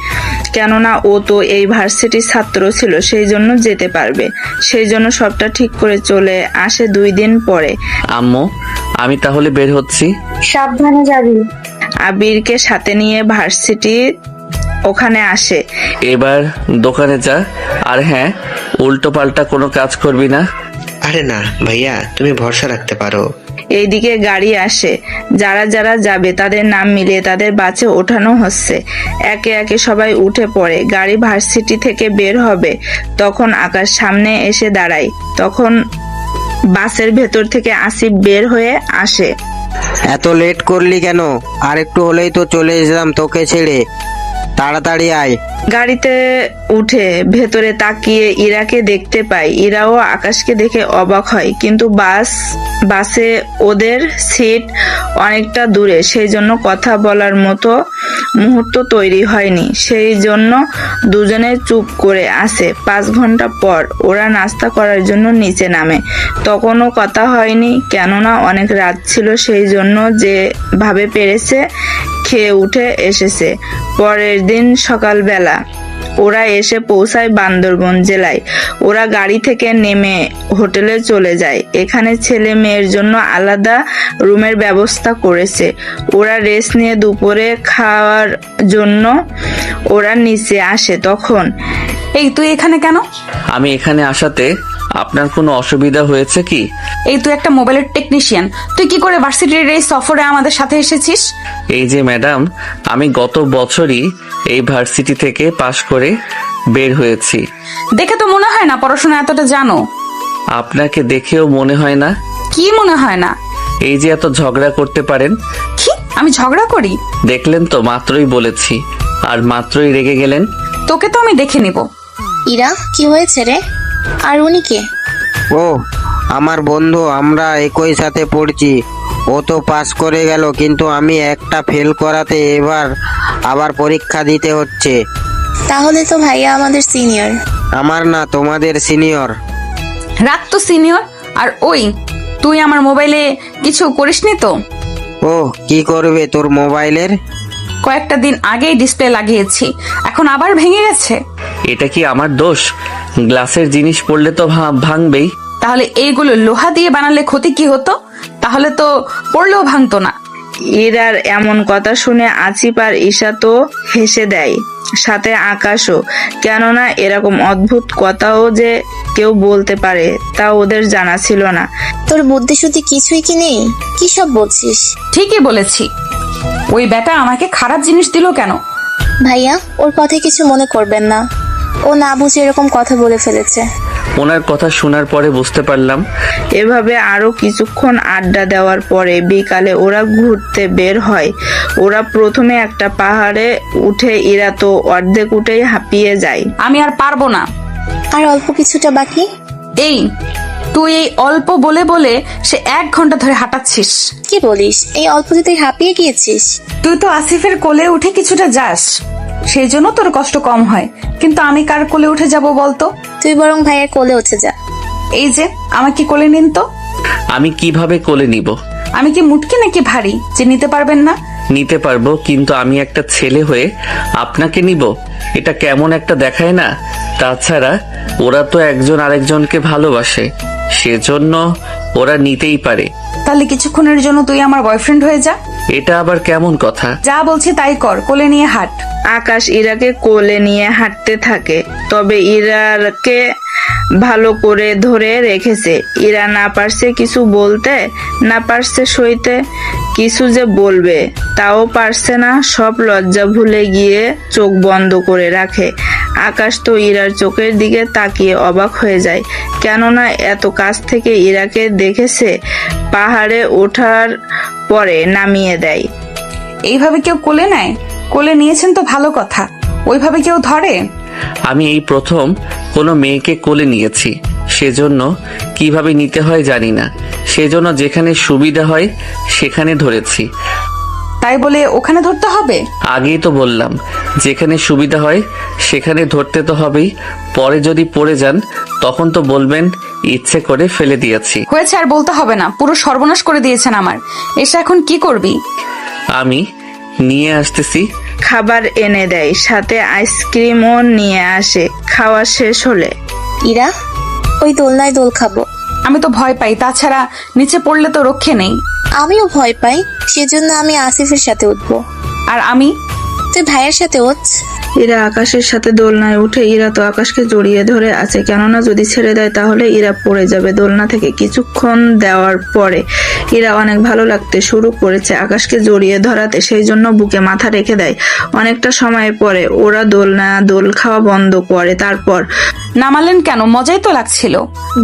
কেননা ও তো এই ভার্সিটির ছাত্র ছিল, সেই জন্য যেতে পারবে। সেই জন্য সবটা ঠিক করে চলে আসে 2 দিন পরে। আম্মু আমি তাহলে বের হচ্ছি। সাবধানে যাবি। আবিরকে সাথে নিয়ে ভার্সিটি ওখানে আসে। এবার দোকানে যা, আর হ্যাঁ উল্টো পাল্টা কোনো কাজ করবি না। আরে না ভাইয়া, তুমি ভরসা রাখতে পারো। এইদিকে গাড়ি আসে, যারা যারা যাবে তাদের নাম মিলিয়ে তাদের বাসে ওঠানো হচ্ছে। একে একে সবাই উঠে পড়ে। গাড়ি ভার্সিটি থেকে বের হবে, তখন আকাশ সামনে এসে দাঁড়ায়। তখন বাসের ভেতর থেকে আসিফ বের হয়ে আসে। এত লেট করলি কেন? আর একটু হলেই তো চলে যেতাম তোকে ছেড়ে, তাড়াতাড়ি আয়। গাড়িতে উঠে ভেতরে তাকিয়ে ইরাকে দেখতে পাই। ইরাও আকাশকে দেখে অবাক হয়, কিন্তু বাসে ওদের সিট অনেকটা দূরে, সেই জন্য কথা বলার মতো মুহূর্ত তৈরি হয়নি। সেই জন্য দুজনে চুপ করে আসে। 5 ঘন্টা পর ওরা নাস্তা করার জন্য নিচে নামে। তখনও কথা হয়নি, কেননা অনেক রাত ছিল, সেই জন্য যেভাবে পেরেছে খেয়ে উঠে এসেছে। পরের দিন সকালবেলা ওরা এসে পৌঁছায় বান্দরবন জেলায়। ওরা গাড়ি থেকে নেমে হোটেলে চলে যায়। এখানে ছেলে মেয়ের জন্য আলাদা রুমের ব্যবস্থা করেছে। ওরা রেস্ট নিয়ে দুপুরে খাওয়ার জন্য ওরা নিচে আসে। তখন এই তুই এখানে কেন? আমি এখানে আসাতে আপনার কোনো অসুবিধা হয়েছে কি? এই তুই একটা মোবাইলের টেকনিশিয়ান, তুই কি করে ভার্সিটির এই সফরে আমাদের সাথে এসেছিস? এই যে ম্যাডাম, আমি গত বছরই এই ভার্সিটি থেকে পাশ করে বের হয়েছি। দেখে তো মনে হয় না পড়াশোনা এতটা জানো। আপনাকে দেখেও মনে হয় না। কি মনে হয় না? এই যে এত ঝগড়া করতে পারেন। কি আমি ঝগড়া করি? দেখলেন তো, মাত্রই বলেছি আর মাত্রই রেগে গেলেন। তোকে তো আমি দেখে নিব। ইরা, কি হয়েছে রে? আর উনি কে? ও আমার বন্ধু, আমরা একই সাথে পড়ছি। ও তো পাস করে গেল, কিন্তু আমি একটা ফেল করাতে এবার আবার পরীক্ষা দিতে হচ্ছে। তাহলে তো ভাইয়া আমাদের সিনিয়র। আমার না, তোমাদের সিনিয়র। রাত তো সিনিয়র। আর ওই, তুই আমার মোবাইলে কিছু করিসনি তো? ও, কি করবে তোর মোবাইলের? কয়েকটা দিন আগেই ডিসপ্লে লাগিয়েছি, এখন আবার ভেঙে গেছে। এটা কি আমার দোষ? গ্লাসের জিনিস পড়লে তো ভাঙবেই। তাহলে এইগুলো লোহা দিয়ে বানালে ক্ষতি কি হতো? তাহলে তো পড়লেও ভাঙতো না। ইরার এমন কথা শুনে আসিফ আর ঈশা তো হেসে দেয়, সাথে আকাশও। কেননা এরকম অদ্ভুত কথাও যে কেউ বলতে পারে তা ওদের জানা ছিল না। তোর বুদ্ধি শুদ্ধি কিছুই কি নেই? কি সব বলছিস? ঠিকই বলেছি। ওই বেটা আমাকে খারাপ জিনিস দিল কেন? ভাইয়া, ওর কথায় কিছু মনে করবেন না। ও না বুঝে এরকম কথা বলে ফেলেছে। ওনার কথা শোনার পরে বুঝতে পারলাম। এভাবে আরো কিছুক্ষণ আড্ডা দেওয়ার পরে বিকালে ওরা ঘুরতে বের হয়। ওরা প্রথমে একটা পাহাড়ে উঠে, ইরা তো অর্ধেক উঠেই হাঁপিয়ে যায়। আমি আর পারবো না। আর অল্প কিছুটা বাকি। এই, তুই এই অল্প বলে বলে সে 1 ঘন্টা ধরে হাঁটাচ্ছিস। কি বলিস? এই অল্পতে তুই হাঁপিয়ে গিয়েছিস? তুই তো আসিফের কোলে উঠে কিছুটা যাস, সেই জন্য তোর কষ্ট কম হয়। কিন্তু আমি কার কোলে উঠে যাব বলতো? তুই বরং ভাইয়ের কোলে উঠে যা। এই যে, আমাকে কোলে নিন তো। আমি কিভাবে কোলে নিব? আমি কি মুটকি নাকি ভারী যে নিতে পারবেন না? নিতে পারবো, কিন্তু আমি একটা ছেলে হয়ে আপনাকে নিব, এটা কেমন একটা দেখায় না? তাছাড়া ওরা তো একজন আরেকজনকে ভালোবাসে, সেজন্য ওরা নিতেই পারে। তাহলে কিছুক্ষণের জন্য তুই আমার বয়ফ্রেন্ড হয়ে যা। এটা আবার কেমন কথা? যা বলছি তাই কর, কোলে নিয়ে হাঁট। আকাশ ইরাকে কোলে নিয়ে হাঁটতে থাকে, তবে ইরাকে ভালো করে ধরে রেখেছে। ইরা না পারছে কিছু বলতে, না পারছে সইতে। কিছু যে বলবে তাও পারছে না, সব লজ্জা ভুলে গিয়ে চোখ বন্ধ করে রাখে। আকাশ তো ইরার চোখের দিকে তাকিয়ে অবাক হয়ে যায়, কেননা এত কাছ থেকে ইরাকে দেখেছে। পাহাড়ে ওঠার পরে নামিয়ে দেয়। এইভাবে কেউ কোলে নেয়? কোলে নিয়েছেন তো ভালো কথা, ওইভাবে কেউ ধরে? আমি এই প্রথম কোনো মেয়েকে কোলে নিয়েছি, সেজন্য কিভাবে নিতে হয় জানি না, সেজন্য যেখানে সুবিধা হয় সেখানে ধরেছি। তাই বলে ওখানে ধরতে হবে? আগেই তো বললাম, যেখানে সুবিধা হয় সেখানে ধরতে তো হবেই। পরে যদি পড়ে যান তখন তো বলবেন ইচ্ছে করে ফেলে দিয়েছি। হয়েছে, আর বলতে হবে না। পুরো সর্বনাশ করে দিয়েছেন আমার। এসে এখন কি করবি? আমি নিয়ে আসতেছি। খাবার এনে দেয়, সাথে আইসক্রিমও নিয়ে আসে। খাওয়া শেষ হলে ইরা, ওই দোলনায় দোল খাবো। আমি তো ভয় পাই, তাছাড়া নিচে পড়লে তো রক্ষে নেই। আমিও ভয় পাই, সেজন্য আমি আসিফের সাথে উঠবো। আর আমি? তুই ভাইয়ের সাথে উঠ। ইরা আকাশের সাথে দোলনায় উঠে। ইরা তো আকাশকে জড়িয়ে ধরে আছে, কেননা যদি ছেড়ে দেয় তাহলে ইরা পড়ে যাবে দোলনা থেকে। কিছুক্ষণ দেওয়ার পরে ইরা অনেক ভালো লাগতে শুরু করেছে আকাশকে জড়িয়ে ধরাতে, সেই জন্য বুকে মাথা রেখে দেয়। অনেকটা সময় পরে ওরা দোল খাওয়া বন্ধ করে। তারপর নামালেন কেন? মজাই তো লাগছিল।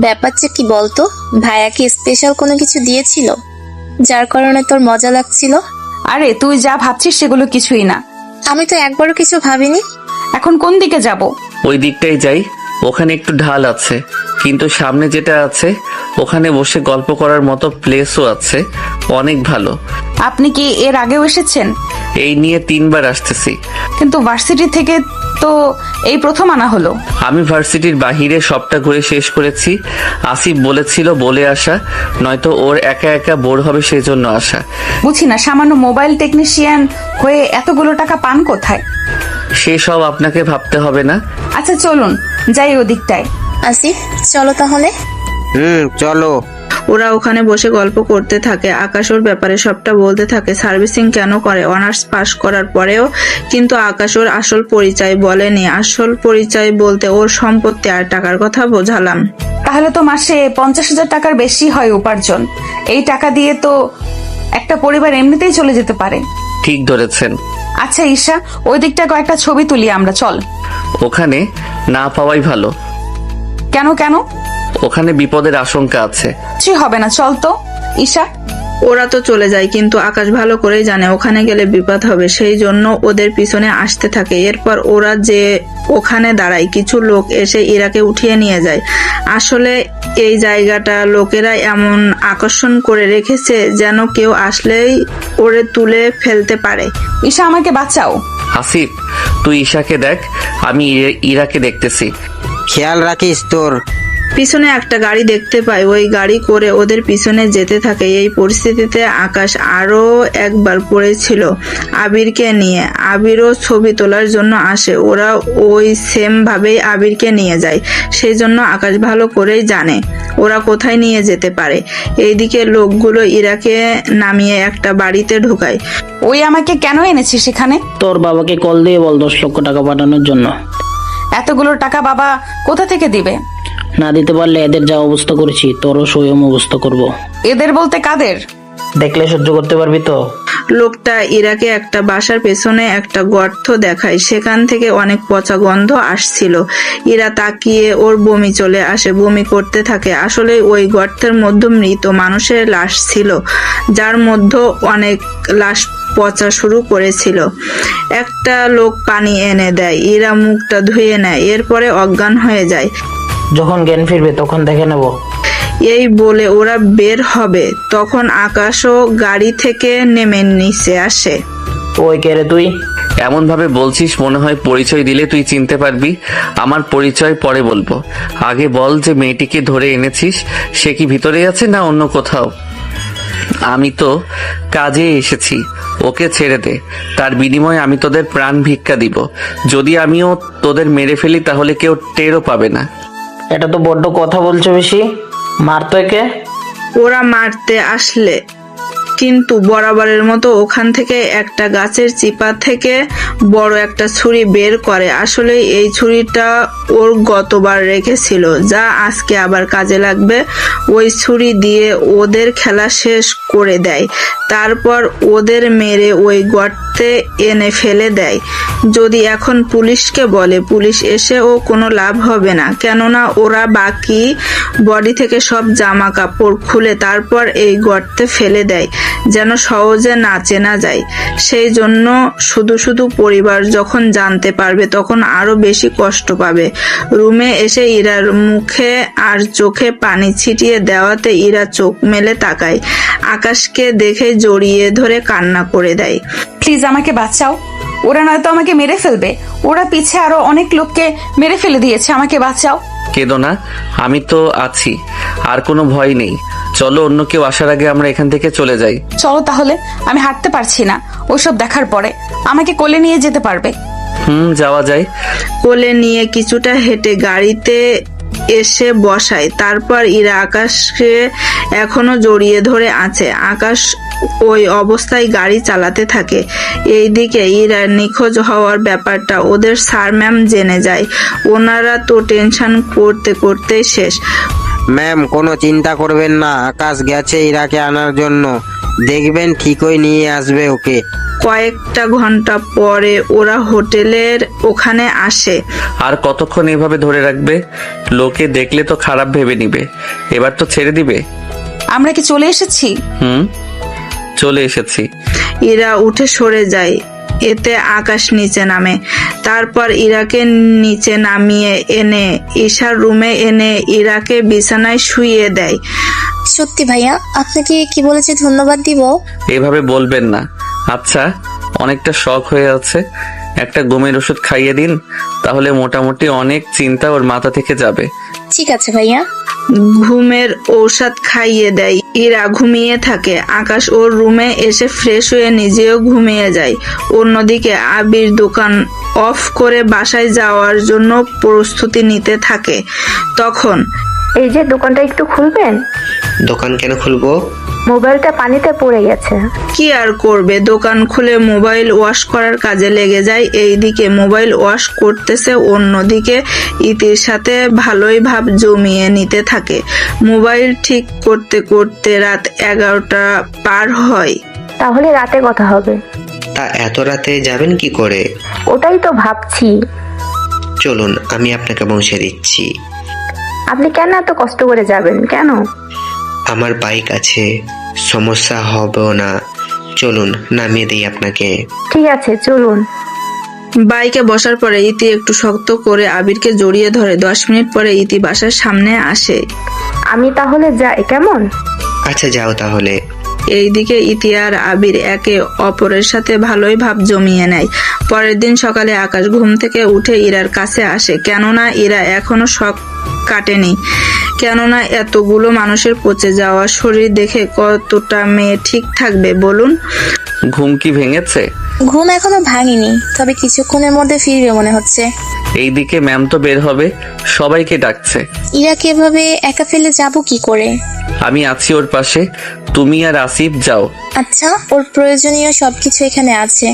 ব্যাপারটা কি বলতো? ভাইয়া কি স্পেশাল কোনো কিছু দিয়েছিল যার কারণে তোর মজা লাগছিল? আরে তুই যা ভাবছিস সেগুলো কিছুই না। আমি তো একবারও কিছু ভাবিনি। এখন কোন দিকে যাব? ওই দিকটাই যাই, ওখানে একটু ঢাল আছে, কিন্তু সামনে যেটা আছে ওখানে বসে গল্প করার মতো প্লেসও আছে, অনেক ভালো। আপনি কি এর আগেও এসেছেন? এই নিয়ে 3 বার আসতেছি। কিন্তু ভার্সিটি থেকে তো এই প্রথম আনা হলো। আমি ভার্সিটির বাহিরে সবটা ঘুরে শেষ করেছি। আসিফ বলেছিল বলে আসা, নয়তো ওর একা একা বোর হবে, সেই জন্য আসা। বুঝি না, সামান্য মোবাইল টেকনিশিয়ান হয়ে এতগুলো টাকা পান কোথায়? সেসব আপনাকে ভাবতে হবে না। আচ্ছা চলুন যাই ওদিকটায়। আসিফ, চলো তাহলে। চলো। ওরা ওখানে বসে গল্প করতে থাকে। আকাশ ওর ব্যাপারে সবটা বলতে থাকে, সার্ভিসিং কেন করে, অনার্স পাশ করার পরেও। কিন্তু আকাশ ওর আসল পরিচয় বলেনি। আসল পরিচয় বলতে ওর সম্পত্তি আর টাকার কথা বোঝালাম। তাহলে তো মাসে 50,000 টাকার বেশি হয় উপার্জন। এই টাকা দিয়ে তো একটা পরিবার এমনিতেই চলে যেতে পারে। ঠিক ধরেছেন। আচ্ছা ঈশা, ওই দিকটা কয়েকটা ছবি তুলি আমরা, চল। ওখানে না পাওয়াই ভালো। কেন কেন? ওখানে বিপদের আশঙ্কা আছে। কিছুই হবে না, চল তো ঈশা। ওরা তো চলে যায়, কিন্তু আকাশ ভালো করেই জানে ওখানে গেলে বিপদ হবে, সেই জন্য ওদের পিছনে আসতে থাকে। এরপর ওরা যে ওখানে দাঁড়ায়, কিছু লোক এসে ইরাকে উঠিয়ে নিয়ে যায়। আসলে এই জায়গাটা লোকেরা এমন আকর্ষণ করে রেখেছে যেন কেউ আসলেই ওরে তুলে ফেলতে পারে। ঈশা, আমাকে বাঁচাও। আসিফ, তুই ঈশাকে দেখ, আমি ইরাকে দেখতেছি। খেয়াল রাখিস তোর। পিছনে একটা গাড়ি দেখতে পায়, ওই গাড়ি করে ওদের পিছনে যেতে থাকে। এই পরিস্থিতিতে আকাশ আরো একবার পড়েছিল আবিরকে নিয়ে। আবিরও ছবি তোলার জন্য আসে, ওরা ওই সেম ভাবেই আবিরকে নিয়ে যায়। সেই জন্য আকাশ ভালো করেই জানে ওরা কোথায় নিয়ে যেতে পারে। এইদিকে লোকগুলো ইরাকে নামিয়ে একটা বাড়িতে ঢোকায়। ওই আমাকে কেন এনেছিস সেখানে? তোর বাবাকে কল দিয়ে বল 10 লক্ষ টাকা পাঠানোর জন্য। এতগুলো টাকা বাবা কোথা থেকে দিবে? না দিতে পারলে এদের যা অবস্থা করেছি তোরও স্বয়ং অবস্থা করব। এদের বলতে কাদের? দেখলে সহ্য করতে পারবি তো? লোকটা ইরাকে একটা বাসার পেছনে একটা গর্ত দেখায়, সেখান থেকে অনেক পচা গন্ধ আসছিল। ইরা তাকিয়ে ওর বমি চলে আসে, বমি করতে থাকে। আসলে ওই গর্তের মধ্যে মৃত মানুষের লাশ ছিল, যার মধ্যে অনেক লাশ পচা শুরু করেছিল। একটা লোক পানি এনে দেয়, ইরা মুখটা ধুয়ে নেয়, এরপরে অজ্ঞান হয়ে যায়। যখন জ্ঞান ফিরবে তখন দেখে নেব। এই বলে ওরা বের হবে, তখন আকাশও গাড়ি থেকে নেমে নিচে আসে। ওই কে রে তুই? এমন ভাবে বলছিস মনে হয় পরিচয় দিলে তুই চিনতে পারবি। আমার পরিচয় পরে বলবো, আগে বল যে মেয়েটিকে ধরে এনেছিস সে কি ভিতরে আছে না অন্য কোথাও? আমি তো কাজে এসেছি, ওকে ছেড়ে দে। তার বিনিময়ে আমি তোদের প্রাণ ভিক্ষা দিব। যদি আমিও তোদের মেরে ফেলি তাহলে কেউ টেরও পাবে না। এটা তো বড্ড কথা বলছো বেশি, মারতো একে। ওরা মারতে আসলে কিন্তু বরাবরের মতো ওখান থেকে একটা গাছের চিপা থেকে বড় একটা ছুরি বের করে। আসলে এই ছুরিটা ওর গতবার রেখেছিল, যা আজকে আবার কাজে লাগবে। ওই ছুরি দিয়ে ওদের খেলা শেষ করে দেয়, তারপর ওদের মেরে ওই গর্তে এনে ফেলে দেয়। যদি এখন পুলিশকে বলে, পুলিশ এসেও কোনো লাভ হবে না, কেননা ওরা বাকি বডি থেকে সব জামা কাপড় খুলে তারপর এই গর্তে ফেলে দেয়, যেন সহজে না চেনা যায়। সেই জন্য শুধু শুধু পরিবার যখন জানতে পারবে তখন আরো বেশি কষ্ট পাবে। রুমে এসে ইরার মুখে আর চোখে পানি ছিটিয়ে দেওয়াতে ইরা চোখ মেলে তাকায়। আকাশকে দেখে জড়িয়ে ধরে কান্না করে দেয়। প্লিজ আমাকে বাঁচাও, ওরা নয়তো আমাকে মেরে ফেলবে। ওরা পিছে আরো অনেক লোককে মেরে ফেলে দিয়েছে, আমাকে বাঁচাও। কেঁদো না, আমি তো আছি, আর কোনো ভয় নেই। চলো অন্য কেউ আসার আগে আমরা এখান থেকে চলে যাই। চলো তাহলে, আমি হাঁটতে পারছি না। ওইসব দেখার পরে আমাকে কোলে নিয়ে যেতে পারবে? যাওয়া যায়। কোলে নিয়ে কিছুটা হেঁটে গাড়িতে এসে বসায়। তারপর ইরা আকাশকে এখনো জড়িয়ে ধরে আছে। আকাশ ওই অবস্থায় গাড়ি চালাতে থাকে। এইদিকে ইরার নিখোঁজ হওয়ার ব্যাপারটা ওদের স্যার ম্যাম জেনে যায়। ওনারা তো টেনশন করতে করতেই শেষ। ম্যাম, কোনো চিন্তা করবেন না, আকাশ গেছে ইরাকে আনার জন্য, দেখবেন ঠিকই নিয়ে আসবে ওকে। কয়েকটা ঘন্টা পরে ওরা হোটেলের ওখানে আসে। আর কতক্ষণ এভাবে ধরে রাখবে? লোকে দেখলে তো খারাপ ভেবে নিবে। এবার তো ছেড়ে দিবে। আমরা কি চলে এসেছি? চলে এসেছি। ইরা উঠে সরে যায়, এতে আকাশ নিচে নামে। তারপর ইরাকে নিচে নামিয়ে এনে ঈশার রুমে এনে ইরাকে বিছানায় শুইয়ে দেয়। সত্যি ভাইয়া, আপনাকে কি বলেছে ধন্যবাদ দিব? এভাবে বলবেন না। আচ্ছা, অনেকটা শখ হয়ে আছে, একটা ঘুমের ওষুধ খাইয়ে দিন, তাহলে মোটামুটি অনেক চিন্তা ওর মাথা থেকে যাবে। ঠিক আছে ভাইয়া। ঘুমের ঔষধ খাইয়ে দেয়। ইরা ঘুমিয়ে থাকে। আকাশ ওর রুমে এসে ফ্রেশ হয়ে নিজেও ঘুমিয়ে যায়। অন্যদিকে আবির দোকান অফ করে বাসায় যাওয়ার জন্য প্রস্তুতি নিতে থাকে। তখন এই যে দোকানটা একটু খুলবেন? দোকান কেন খুলবো? মোবাইলটা পানিতে পড়ে গেছে। কি আর করবে, দোকান খুলে মোবাইল ওয়াশ করার কাজে লেগে যায়। এইদিকে মোবাইল ওয়াশ করতেছে, অন্যদিকে ইতির সাথে ভালোই ভাব জমিয়ে নিতে থাকে। মোবাইল ঠিক করতে করতে রাত 11টা পার হয়। তাহলে রাতে কথা হবে। তা এত রাতে যাবেন কি করে? ওটাই তো ভাবছি। চলুন, আমি আপনাকে পৌঁছে দিচ্ছি। আপনি কেন এত কষ্ট করে যাবেন? কেন? আমার বাইক আছে, সমস্যা হবেও না। চলুন নামিয়ে দিই আপনাকে। ঠিক আছে, চলুন। বাইকে বসার পরে ইতি একটু শক্ত করে আবিরকে জড়িয়ে ধরে। 10 মিনিট পরে ইতি বাসার সামনে আসে। আমি তাহলে যাই, কেমন? আচ্ছা যাও তাহলে। এইদিকে ইতি আর আবির একে অপরের সাথে ভালোই ভাব জমিয়ে নেয়। পরের দিন সকালে আকাশ ঘুম থেকে উঠে ইরার কাছে আসে, কেননা ইরা এখনো শখ কাটেনি। কেননা এতগুলো মানুষের পচে যাওয়া শরীর দেখে কতটা মেয়ে ঠিক থাকবে বলুন? ঘুম কি ভেঙেছে? ঘুম এখনো ভাঙিনি, তবে কিছুক্ষণের মধ্যে ফিরবে মনে হচ্ছে। এইদিকে ম্যাম তো বের হবে, সবাইকে ডাকছে। ইরাকে এভাবে একা ফেলে যাব কি করে? আমি আছি ওর পাশে, তুমি আর আসিফ যাও। আচ্ছা, ওর প্রয়োজনীয় সবকিছু এখানে আছে,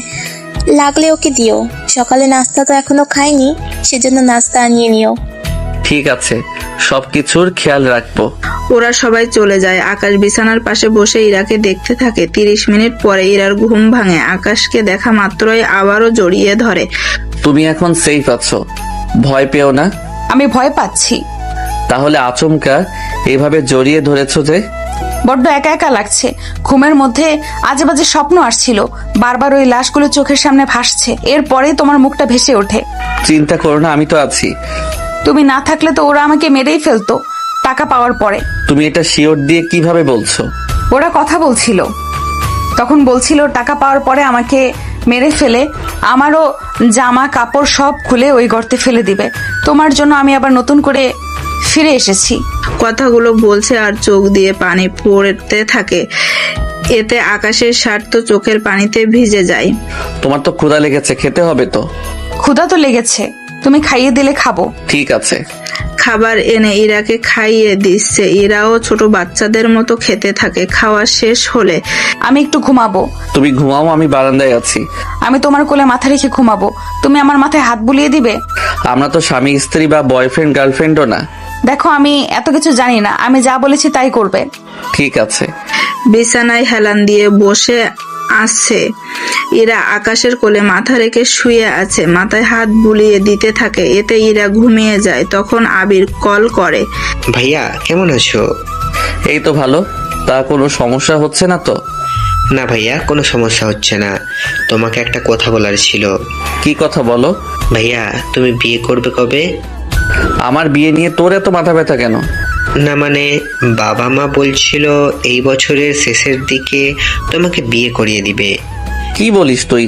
লাগলে ওকে দিও। সকালে নাস্তা তো এখনো খাইনি, সেজন্য নাস্তা আনিয়ে নিও। ঠিক আছে, সবকিছুর খেয়াল রাখবো। ওরা সবাই চলে যায়। আকাশ বিছানার পাশে বসে ইরাকে দেখতে থাকে। 30 মিনিট পরে ইরার ঘুম ভাঙে। আকাশকে দেখা মাত্রই আবারও জড়িয়ে ধরে। তুমি এখন সেফ আছো, ভয় পেও না। আমি ভয় পাচ্ছি। তাহলে আচমকা এভাবে জড়িয়ে ধরেছো যে? বড্ড একা একা লাগছে। ঘুমের মধ্যে আজে বাজে স্বপ্ন আসছিল, বারবার ওই লাশগুলো চোখের সামনে ভাসছে। এরপরেই তোমার মুখটা ভেসে ওঠে। চিন্তা করো না, আমি তো আছি। তুমি না থাকলে তো ওরা আমাকে মেরেই ফেলতো টাকা পাওয়ার পরে। তুমি এটা শিওর দিয়ে কিভাবে বলছো? ওরা কথা বলছিল, তখন বলছিল টাকা পাওয়ার পরে আমাকে মেরে ফেলে আমারও জামা কাপড় সব খুলে ওই গর্তে ফেলে দিবে। তোমার জন্য আমি আবার নতুন করে ফিরে এসেছি। কথাগুলো বলছে আর চোখ দিয়ে পানি পড়তে থাকে। এতে আকাশের শার্ট তো চোখের পানিতে ভিজে যায়। তোমার তো ক্ষুধা লেগেছে, খেতে হবে তো। ক্ষুধা তো লেগেছে, তুমি খাইয়ে দিলে খাবো। ঠিক আছে। খাবার এনে ইরাকে খাইয়ে দিচ্ছে। ইরাও ছোট বাচ্চাদের মতো খেতে থাকে। খাওয়া শেষ হলে আমি একটু ঘুমাবো। তুমি ঘুমাও, আমি বারান্দায় আছি। আমি তোমার কোলে মাথা রেখে ঘুমাবো, তুমি আমার মাথায় হাত বুলিয়ে দিবে। আমরা তো স্বামী স্ত্রী বা বয়ফ্রেন্ড গার্লফ্রেন্ডও না। দেখো, আমি এত কিছু জানি না, আমি যা বলেছি তাই করবে। ঠিক আছে। বিছানায় হেলান দিয়ে বসে আছে। ইরা আকাশের কোলে মাথা রেখে শুয়ে আছে, মাথায় হাত বুলিয়ে দিতে থাকে। এতে ইরা ঘুমিয়ে যায়। তখন আবির কল করে। ভাইয়া কেমন আছো? এই তো ভালো। তা কোনো সমস্যা হচ্ছে না তো? না ভাইয়া, কোনো সমস্যা হচ্ছে না। তোমাকে একটা কথা বলার ছিল। কি কথা বলো? ভাইয়া তুমি বিয়ে করবে কবে? আমার বিয়ে নিয়ে তোর এত মাথা ব্যথা কেন? না মানে বাবা মা বলছিল এই বছরের শেষের দিকে তোমাকে বিয়ে করিয়ে দিবে। কি বলিস তুই?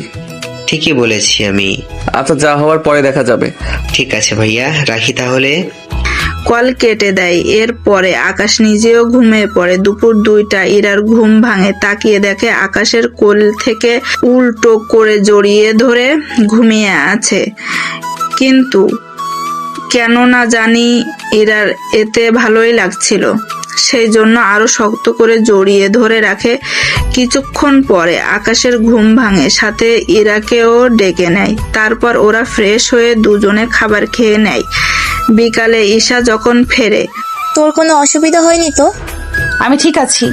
ঠিকই বলেছি আমি। আচ্ছা, যা হওয়ার পরে দেখা যাবে। ঠিক আছে ভাইয়া, রাখি তাহলে। কল কেটে দেয়। এরপরে আকাশ নিজেও ঘুমিয়ে পড়ে। দুপুর 2টা ইরার ঘুম ভাঙে। তাকিয়ে দেখে আকাশের কোল থেকে উল্টো করে জড়িয়ে ধরে ঘুমিয়ে আছে। কিন্তু কেন না জানি ইরার এতে ভালোই লাগছিল, সেই জন্য আরো শক্ত করে জড়িয়ে ধরে রাখে। কিছুক্ষণ পরে আকাশের ঘুম ভাঙে, সাথে ইরাকেও ডেকে নেয়। তারপর ওরা ফ্রেশ হয়ে দুজনে খাবার খেয়ে নেয়। বিকালে ঈশা যখন ফেরে। তোর কোনো অসুবিধা হয়নি তো? আমি ঠিক আছি।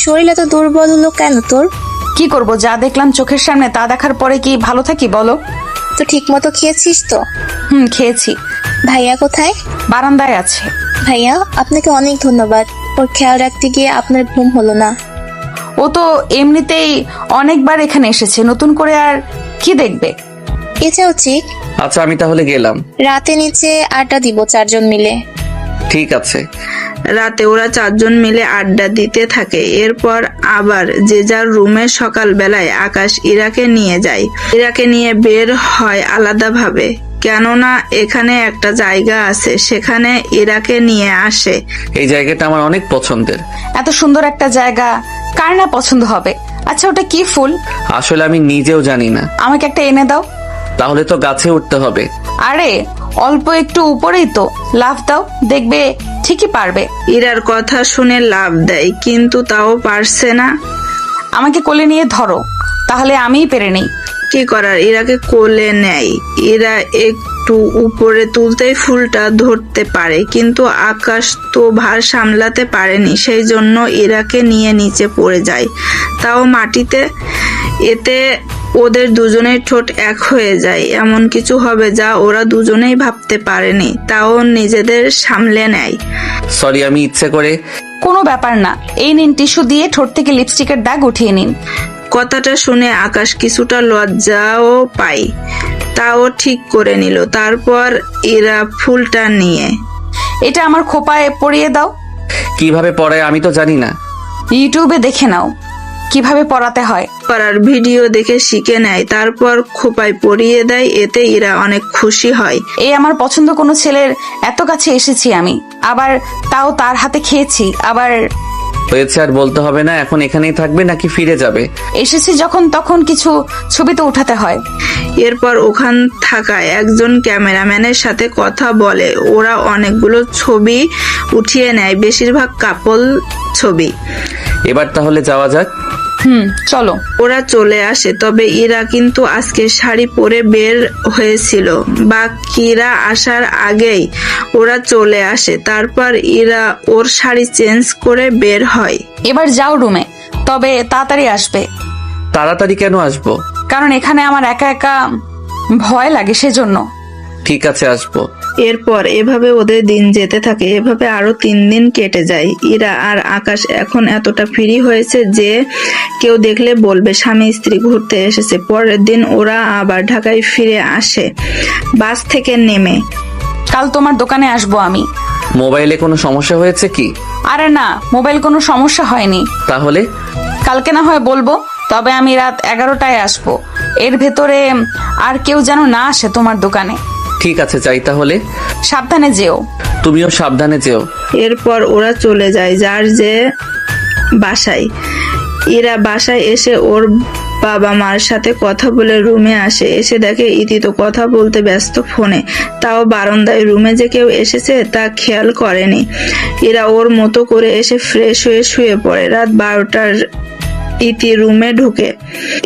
শরীর এত দুর্বল হলো কেন তোর? কি করব, যা দেখলাম চোখের সামনে তা দেখার পরে কি ভালো থাকি বলো? তো ঠিক মতো খেয়েছিস তো? খেয়েছি। ভাইয়া কোথায়? বারান্দায় আছে। ভাইয়া আপনাকে অনেক ধন্যবাদ, ওর খেয়াল রাখতে গিয়ে আপনার ঘুম হলো না। ও তো এমনিতেই অনেকবার এখানে এসেছে, নতুন করে আর কি দেখবে? এটাও ঠিক। আচ্ছা, আমি তাহলে গেলাম। রাতে নিচে আড্ডা দিব 4 জন মিলে। ঠিক আছে। রাতে ওরা 4 জন মিলে আড্ডা দিতে থাকে। এরপর আবার যে যার রুমে সকাল বেলায় আকাশ ইরাকে নিয়ে যায়। ইরাকে নিয়ে বের হয় আলাদাভাবে, কেননা এখানে একটা জায়গা আছে, সেখানে ইরাকে নিয়ে আসে। এই জায়গাটা আমার অনেক পছন্দের। এত সুন্দর একটা জায়গা কার না পছন্দ হবে? আচ্ছা, ওটা কি ফুল? আসলে আমি নিজেও জানি না। আমাকে একটা এনে দাও। তাহলে তো গাছে উঠতে হবে। আরে অল্প একটু উপরেই তো, লাফ দাও, দেখবে ঠিকই পারবে। ইরার কথা শুনে লাফ দেয়, কিন্তু তাও পারছে না। আমাকে কোলে নিয়ে ধরো, তাহলে আমিই পেরে নেই। কি করার, ইরাকে কোলে নেয়। ইরা একটু একটু উপরে তুলতেই ফুলটা ধরতে পারে, কিন্তু আকাশ তো ভার সামলাতে পারেনি, সেই জন্য ইরাকে নিয়ে নিচে পড়ে যায়, তাও মাটিতে। এতে ওদের দুজনের ঠোঁট এক হয়ে যায়। এমন কিছু হবে যা ওরা দুজনেই ভাবতে পারেনি, তাও নিজেদের সামলে নেয়। সরি, আমি ইচ্ছে করে। কোনো ব্যাপার না, এই নিন টিস্যু দিয়ে ঠোঁট থেকে লিপস্টিকের দাগ উঠিয়ে নিন। কথাটা শুনে আকাশ কিছুটা লজ্জাও পায়, তাও ঠিক করে নিল। তারপর এরা ফুলটা নিয়ে এটা আমার খোপায় পরিয়ে দাও। কিভাবে পড়ায় আমি তো জানি না। ইউটিউবে দেখে নাও কিভাবে পড়াতে হয়। পড়ার ভিডিও দেখে শিখে নেয়, তারপর খোপায় পরিয়ে দেয়। এতে এরা অনেক খুশি হয়। এই আমার পছন্দ কোনো ছেলের এত কাছে এসেছি আমি, আবার তাও তার হাতে খেয়েছি। আবার হয়েছে, আর বলতে হবে না। এখন এখানেই থাকবে নাকি ফিরে যাবে? এসেছি যখন তখন কিছু ছবি তো উঠাতে হয়। এরপর ওখান থাকা একজন ক্যামেরাম্যানের সাথে কথা বলে। ওরা অনেকগুলো ছবি উঠিয়ে নেয়, বেশিরভাগ কাপল ছবি। এবার তাহলে যাওয়া যাক। চলো। ওরা চলে আসে, তবে ইরা কিন্তু আজকে শাড়ি পরে বের হয়েছিল। বাকিরা আসার আগেই ওরা চলে আসে। তারপর ইরা ওর শাড়ি চেঞ্জ করে বের হয়। এবার যাও রুমে, তবে তাড়াতাড়ি আসবে। তাড়াতাড়ি কেন আসবো? কারণ এখানে আমার একা একা ভয় লাগে, সেজন্য। ঠিক আছে, আসবো। এরপর এভাবে ওদের দিন যেতে থাকে। এভাবে আরো 3 দিন কেটে যায়। ইরা আর আকাশ এখন এতটা ফ্রি হয়েছে যে কেউ দেখলে বলবে স্বামী স্ত্রী ঘুরতে এসেছে। পরের দিন ওরা আবার ঢাকায় ফিরে আসে বাস থেকে নেমে। কাল তোমার দোকানে আসবো আমি। মোবাইলে কোনো সমস্যা হয়েছে কি? আরে না, মোবাইল কোনো সমস্যা হয়নি। তাহলে কালকে না হয় বলবো, তবে আমি রাত 11টায় আসবো। এর ভেতরে আর কেউ যেন না আসে তোমার দোকানে। ঠিক আছে, যাই তাহলে। সাবধানে যেও। তুমিও সাবধানে যেও। এরপর ওরা চলে যায় যার যে বাসায়। ইরা বাসায় এসে ওর বাবা মার সাথে কথা বলে রুমে আসে। এসে দেখে ইতি তো কথা বলতে ব্যস্ত ফোনে, তাও বারান্দায়। রুমে যে কেউ এসেছে তা খেয়াল করেনি। ইরা ওর মতো করে এসে ফ্রেশ হয়ে শুয়ে পড়ে। রাত 12টার ইতি রুমে ঢুকে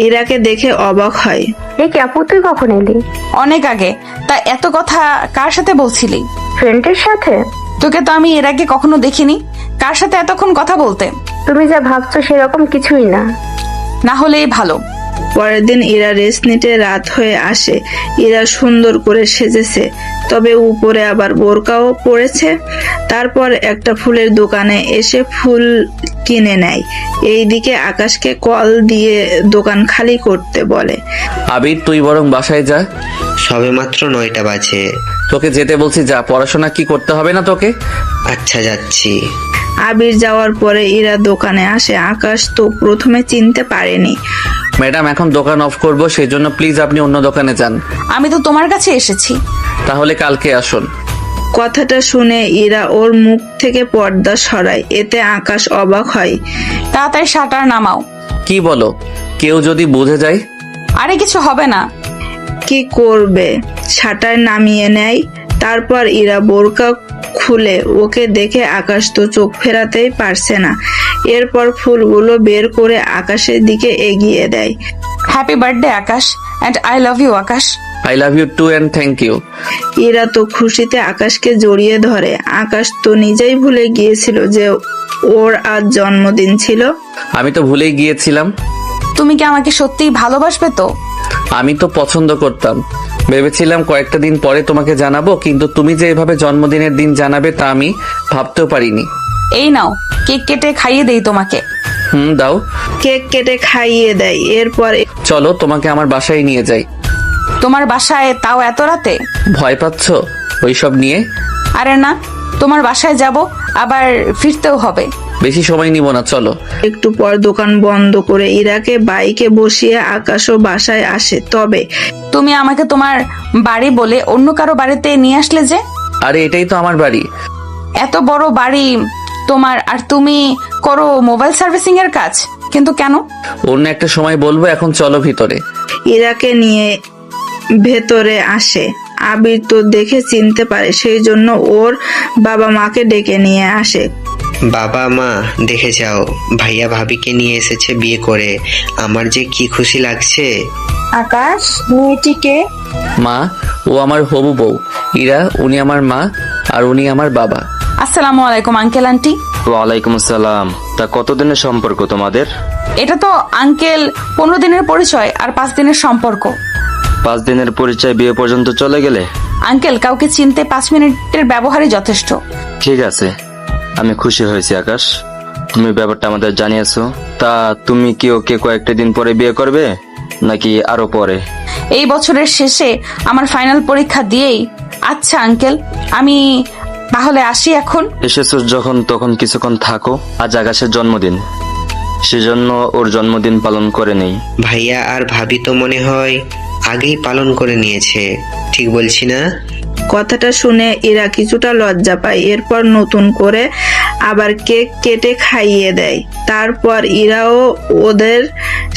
ইরাকে দেখে অবাক হয়। এ কি আপু, তুই কখন এলি? অনেক আগে। তা এত কথা কার সাথে বলছিলি? ফ্রেন্ডের সাথে। তোকে তো আমি এর আগে কখনো দেখিনি। কার সাথে এতক্ষণ কথা বলতে? তুমি যা ভাবছো সেরকম কিছুই না। না হলেই ভালো। পরের দিন ইরা রেস্ট নিতে রাত হয়ে আসে। ইরা সুন্দর করে সেজেছে, তবে উপরে আবার বোরকাও পরেছে। তারপর একটা ফুলের দোকানে এসে ফুল কিনে নেয়। এইদিকে আকাশকে কল দিয়ে দোকান খালি করতে বলে। আবির, তুই বরং বাসায় যা। সবে মাত্র 9টা বাজে। তোকে যেতে বলছি, যা। পড়াশোনা কি করতে হবে না তোকে? আচ্ছা, যাচ্ছি। আবির যাওয়ার পরে ইরা দোকানে আসে। আকাশ তো প্রথমে চিনতে পারেনি। ম্যাডাম, এখন দোকান অফ করব, সেই জন্য প্লিজ আপনি অন্য দোকানে যান। আমি তো তোমার কাছে এসেছি। তাহলে কালকে আসুন। কথাটা শুনে ইরা ওর মুখ থেকে পর্দা সরায়। এতে আকাশ অবাক হয়। তাড়াতাড়ি শাটার নামাও। কি বলো? কেউ যদি বুঝে যায়? আরে কিছু হবে না। কি করবে? শাটার নামিয়ে নেয়। তারপর ইরা বোরকা খুলে ওকে দেখে আকাশ তো চোখ ফেরাতেই পারছে না। এরপর ফুলগুলো বের করে আকাশের দিকে এগিয়ে দেয়। Happy birthday Akash, and I love you Akash. I love you too and thank you. Ira তো খুশিতে আকাশকে জড়িয়ে ধরে। আকাশ তো নিজেই ভুলে গিয়েছিল যে ওর আজ জন্মদিন ছিল। আমি তো ভুলেই গিয়েছিলাম। তুমি কি আমাকে সত্যিই ভালোবাসবে তো? আমি তো পছন্দ করতাম। ভেবেছিলাম কয়েকটা দিন পরে তোমাকে জানাবো, কিন্তু তুমি যে এভাবে জন্মদিনের দিন জানাবে তা আমি ভাবতেও পারিনি। এই নাও, কেক কেটে খাইয়ে দেই তোমাকে। দাও। কেক কেটে খাইয়ে দেয়। এরপর চলো, তোমাকে আমার বাসায় নিয়ে যাই। তোমার বাসায়, তাও এত রাতে? ভয় পাচ্ছ ওইসব নিয়ে? আরে না, তোমার বাসায় যাব, আবার ফিরতেও হবে। বেশি সময় নিব না, চলো। একটু পর দোকান বন্ধ করে ইরাকে বাইকে বসিয়ে আকাশও বাসায় আসে। তবে তুমি আমাকে তোমার বাড়ি বলে অন্য কারো বাড়িতে নিয়ে আসলে যে? আরে এটাই তো আমার বাড়ি। এত বড় বাড়ি তোমার, আর তুমি করো মোবাইল সার্ভিসিং এর কাজ, কিন্তু কেন? অন্য একটা সময় বলবো, এখন চলো ভিতরে। ইরাকে নিয়ে ভেতরে আসে। আবির তো দেখে চিনতে পারে, সেই জন্য ওর বাবা মাকে ডেকে নিয়ে আসে। বাবা মা, দেখে যাও, ভাইয়া ভাবিকে নিয়ে এসেছে বিয়ে করে। আমার যে কি খুশি লাগছে। আকাশ, মেয়েটিকে? মা, ও আমার হবু বউ ইরা, উনি আমার মা আর উনি আমার বাবা। আসসালামু আলাইকুম আঙ্কেল আন্টি। ওয়ালাইকুম আসসালাম। তা কতদিনের সম্পর্ক তোমাদের? এটা তো আঙ্কেল 15 দিনের পরিচয় আর 5 দিনের সম্পর্ক। 5 দিনের পরিচয়, বিয়ে পর্যন্ত চলে গেলে? আঙ্কেল, কাউকে চিনতে 5 মিনিটের ব্যবহারই যথেষ্ট। ঠিক আছে, আমি খুশি হয়েছি আকাশ, তুমি ব্যাপারটা আমাদের জানিয়েছো। তা তুমি কি ওকে কয়েকটা দিন পরে বিয়ে করবে নাকি আরো পরে? এই বছরের শেষে আমার ফাইনাল পরীক্ষা দিয়েই। আচ্ছা আঙ্কেল, আমি তাহলে আসি এখন। এসেছো যখন তখন কিছুক্ষণ থাকো। আজ আকাশের জন্মদিন, সেজন্য ওর জন্মদিন পালন করে নেই। ভাইয়া আর ভাবি তো মনে হয় আগেই পালন করে নিয়েছে, ঠিক বলছি না? কথাটা শুনে ইরা কিছুটা লজ্জা পায়। এরপর নতুন করে আবার কেক কেটে খাইয়ে দেয়। তারপর ইরাও ওদের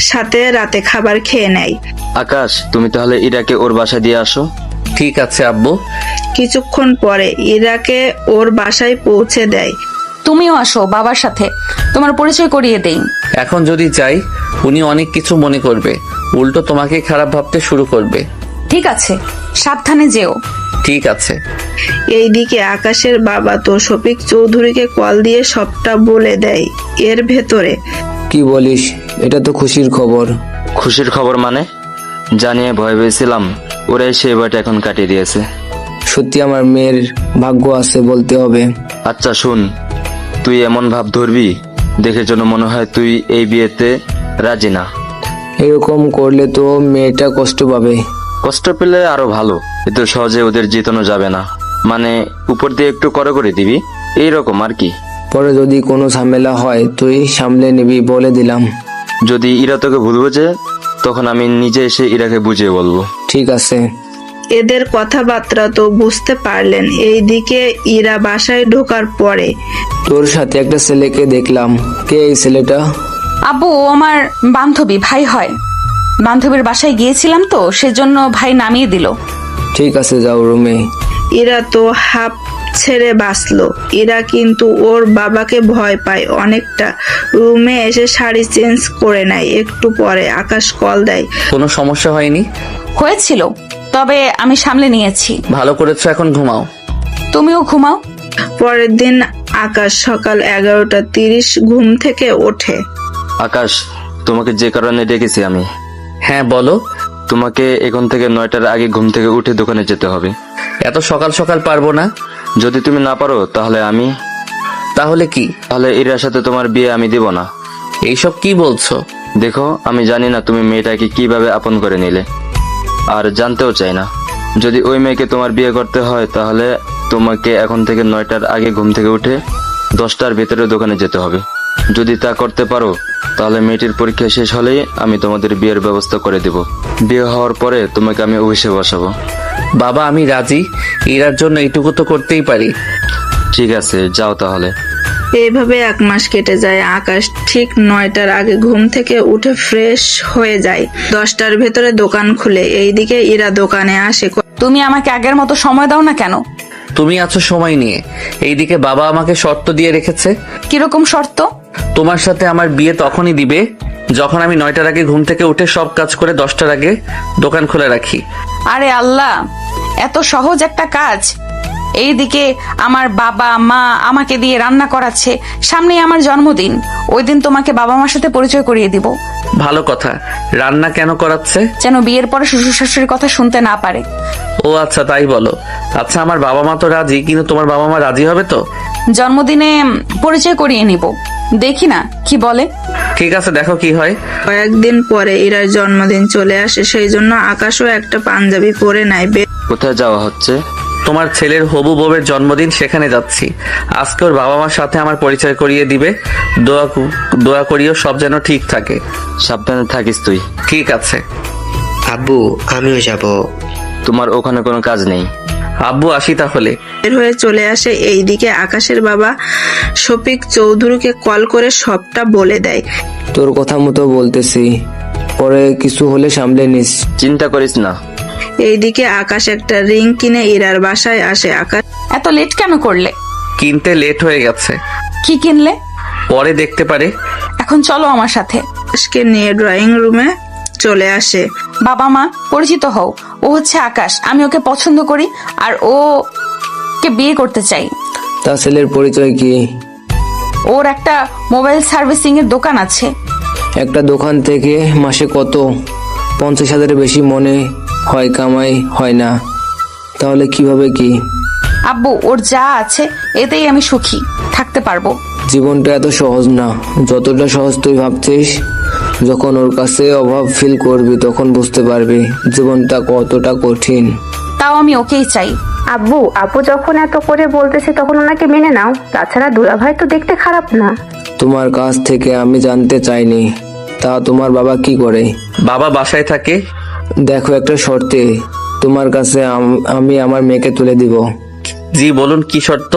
সাথে রাতে খাবার খেয়ে নেয়। আকাশ, তুমি তাহলে ইরাকে ওর বাসায় দিয়ে আসো। ঠিক আছে আব্বু। কিছুক্ষণ পরে ইরাকে ওর বাসায় পৌঁছে দেয়। তুমিও আসো বাবার সাথে, তোমার পরিচয় করিয়ে দেই। এখন যদি চাই উনি অনেক কিছু মনে করবে, উল্টো তোমাকে খারাপ ভাবতে শুরু করবে। ঠিক আছে, সাবধানে যেও। ঠিক আছে। এইদিকে আকাশের বাবা তো শফিক চৌধুরীকে কল দিয়ে সবটা বলে দেয়। এর ভেতরে কি বলিস? এটা তো খুশির খবর। খুশির খবর মানে? জানিয়ে ভয় পেয়েছিলাম, ওরাই সে এবারটা এখন কাটিয়ে দিয়েছে। সত্যি আমার মেয়ের ভাগ্য আছে বলতে হবে। আচ্ছা শুন, তুই এমন ভাব ধরবি দেখে যেন মনে হয় তুই এই বিয়েতে রাজি না। এরকম করলে তো মেয়েটা কষ্ট পাবে। কষ্ট পেলে আরো ভালো, এত সহজে ওদের জিতানো যাবে না। মানে উপর দিয়ে একটু করে দিবি, এইরকম আর কি। পরে যদি কোনো ঝামেলা হয় তুই সামলে নিবি বলে দিলাম। যদি ইরা তোকে ভুল বোঝে তখন আমি নিজে এসে ইরাকে বুঝিয়ে বলবো। ঠিক আছে। এদের কথাবার্তা তো বুঝতে পারলেন। এইদিকে ইরা বাসায় ঢোকার পরে তোর সাথে একটা ছেলেকে দেখলাম, কে এই ছেলেটা? আব্বু, ও আমার বান্ধবী, ভাই হয়। বান্ধবীর বাসায় গিয়েছিলাম তো, সেজন্য ভাই নামিয়ে দিল। ঠিক আছে, যাও রুমে। ইরা তো হাঁপ ছেড়ে বাঁচলো। ইরা কিন্তু ওর বাবাকে ভয় পায় অনেকটা। রুমে এসে শাড়ি চেঞ্জ করে নেয়। একটু পরে আকাশ কল দেয়। কোনো সমস্যা হয়নি? হয়েছিল, তবে আমি সামলে নিয়েছি। ভালো করেছো, এখন ঘুমাও। তুমিও ঘুমাও। পরের দিন আকাশ সকাল 11:30 ঘুম থেকে ওঠে। আকাশ, তোমাকে যে কারণে ডেকেছি আমি। হ্যাঁ বলো। তোমাকে এখন থেকে 9টার আগে ঘুম থেকে উঠে দোকানে যেতে হবে। এত সকাল সকাল পারবো না। যদি তুমি না পারো তাহলে আমি। তাহলে কি? তাহলে ইরার সাথে তোমার বিয়ে আমি দিব না। এইসব কি বলছো? দেখো, আমি জানি না তুমি মেয়েটাকে কিভাবে আপন করে নিলে, আর জানতেও চাই না। যদি ওই মেয়েকে তোমার বিয়ে করতে হয় তাহলে তোমাকে এখন থেকে 9টার আগে ঘুম থেকে উঠে 10টার ভেতরে দোকানে যেতে হবে। যদি তা করতে পারো তাহলে মেয়েটির পরীক্ষা শেষ হলেই আমি তোমাদের বিয়ের ব্যবস্থা করে দেব। বিয়ে হওয়ার পরে তোমাকে আমি অফিসে বসাবো। বাবা, আমি রাজি। ইরার জন্য এইটুকু তো করতেই পারি। ঠিক আছে, যাও তাহলে। এইভাবে 1 মাস কেটে যায়। আকাশ ঠিক 9টার আগে ঘুম থেকে উঠে ফ্রেশ হয়ে যায়। 10টার ভেতরে দোকান খুলে। এইদিকে ইরা দোকানে আসে। তুমি আমাকে আগের মতো সময় দাও না কেন? তুমি আছো সময় নিয়ে, এইদিকে বাবা আমাকে শর্ত দিয়ে রেখেছে। কিরকম শর্ত? তোমার সাথে আমার বিয়ে তখনই দিবে যখন আমি 9টার আগে ঘুম থেকে উঠে সব কাজ করে 10টার আগে দোকান খুলে রাখি। আরে আল্লাহ, এত সহজ একটা কাজ। এইদিকে আমার বাবা মা আমাকে দিয়ে রান্না করাচ্ছে, সামনেই আমার জন্মদিন। ওই দিন তোমাকে বাবা মার সাথে পরিচয় করিয়ে দিব। ভালো কথা। রান্না কেন করাচ্ছে? যেন বিয়ের পরে শ্বশুর শাশুড়ির কথা শুনতে না পারে। ও আচ্ছা, তাই বলো। আচ্ছা, আমার বাবা মা তো রাজি, কিন্তু তোমার বাবা মা রাজি হবে তো? জন্মদিনে পরিচয় করিয়ে নিব, দেখি না কি বলে। ঠিক আছে, দেখো কি হয়। কয়েকদিন পরে ইরার জন্মদিন চলে আসে। সেই জন্য আকাশও একটা পাঞ্জাবি পরে নেয়। কোথায় যাওয়া হচ্ছে? তোমার ছেলের হবু বউয়ের জন্মদিন, সেখানে যাচ্ছি। আজকে ওর বাবা মার সাথে আমার পরিচয় করিয়ে দিবে। দোয়া করিও সব যেন ঠিক থাকে। সাবধানে থাকিস তুই। ঠিক আছে। আব্বু, আমিও যাব। তোমার ওখানে কোনো কাজ নেই। আব্বু, আসি তাহলে। বের হয়ে চলে আসে। এইদিকে আকাশের বাবা শফিক চৌধুরীকে কল করে সবটা বলে দেয়। তোর কথা মতো বলতেছি, পরে কিছু হলে সামলে নিস। চিন্তা করিস না। এইদিকে আকাশ একটা রিং কিনে ইরার বাসায় আসে। আকাশ, এত লেট কেন করলে? কিনতে লেট হয়ে গেছে। কি কিনলে? পরে দেখতে পারে। এখন চলো আমার সাথে। আকাশকে নিয়ে ড্রয়িং রুমে চলে আসে। বাবা মা, পরিচিত হও, ও হচ্ছে আকাশ। আমি ওকে পছন্দ করি আর ওকে বিয়ে করতে চাই। তা ছেলের পরিচয় কি? ওর একটা মোবাইল সার্ভিসিং এর দোকান আছে। একটা দোকান থেকে মাসে কত? 50,000-এর বেশি মনে হয় কামাই হয় না। তাহলে কিভাবে কি? আব্বু, ওর যা আছে এতেই আমি সুখী থাকতে পারবো। জীবনটা এত সহজ না যতটা সহজ তুই ভাবছিস। যখন ওর কাছে অভাব ফিল করবি তখন বুঝতে পারবি জীবনটা কতটা কঠিন। তাও আমি ওকেই চাই। আব্বু, আপু যখন এত করে বলতেছে তখন ওনাকে মেনে নাও। তাছাড়া দুলাভাই তো দেখতে খারাপ না। তোমার কাছ থেকে আমি জানতে চাইনি, তা তোমার বাবা কি করে? বাবা বাসায় থাকে। দেখো, একটা শর্তে তোমার কাছে আমি আমার মেয়েকে তুলে দিব। জি বলুন, কি শর্ত?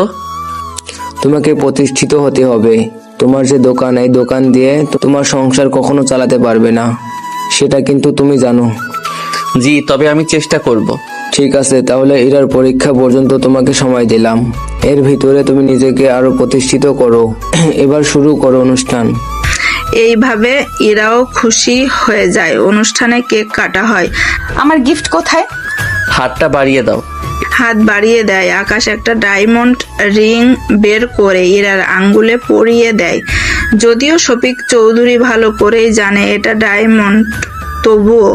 তোমাকে প্রতিষ্ঠিত হতে হবে। তোমার যে দোকান, এই দোকান দিয়ে তোমার সংসার কখনো চালাতে পারবে না, সেটা কিন্তু তুমি জানো। জি, তবে আমি চেষ্টা করব। ঠিক আছে, তাহলে এরার পরীক্ষা পর্যন্ত তোমাকে সময় দিলাম। এর ভিতরে তুমি নিজেকে আরো প্রতিষ্ঠিত করো। এবার শুরু করো অনুষ্ঠান। এইভাবে ইরাও খুশি হয়ে যায়। অনুষ্ঠানে কেক কাটা হয়। আমার গিফট কোথায়? হাতটা বাড়িয়ে দাও। হাত বাড়িয়ে দেয়। আকাশ একটা ডায়মন্ড রিং বের করে ইরার আঙ্গুলে পরিয়ে দেয়। যদিও শফিক চৌধুরী ভালো করেই জানে এটা ডায়মন্ড, তবুও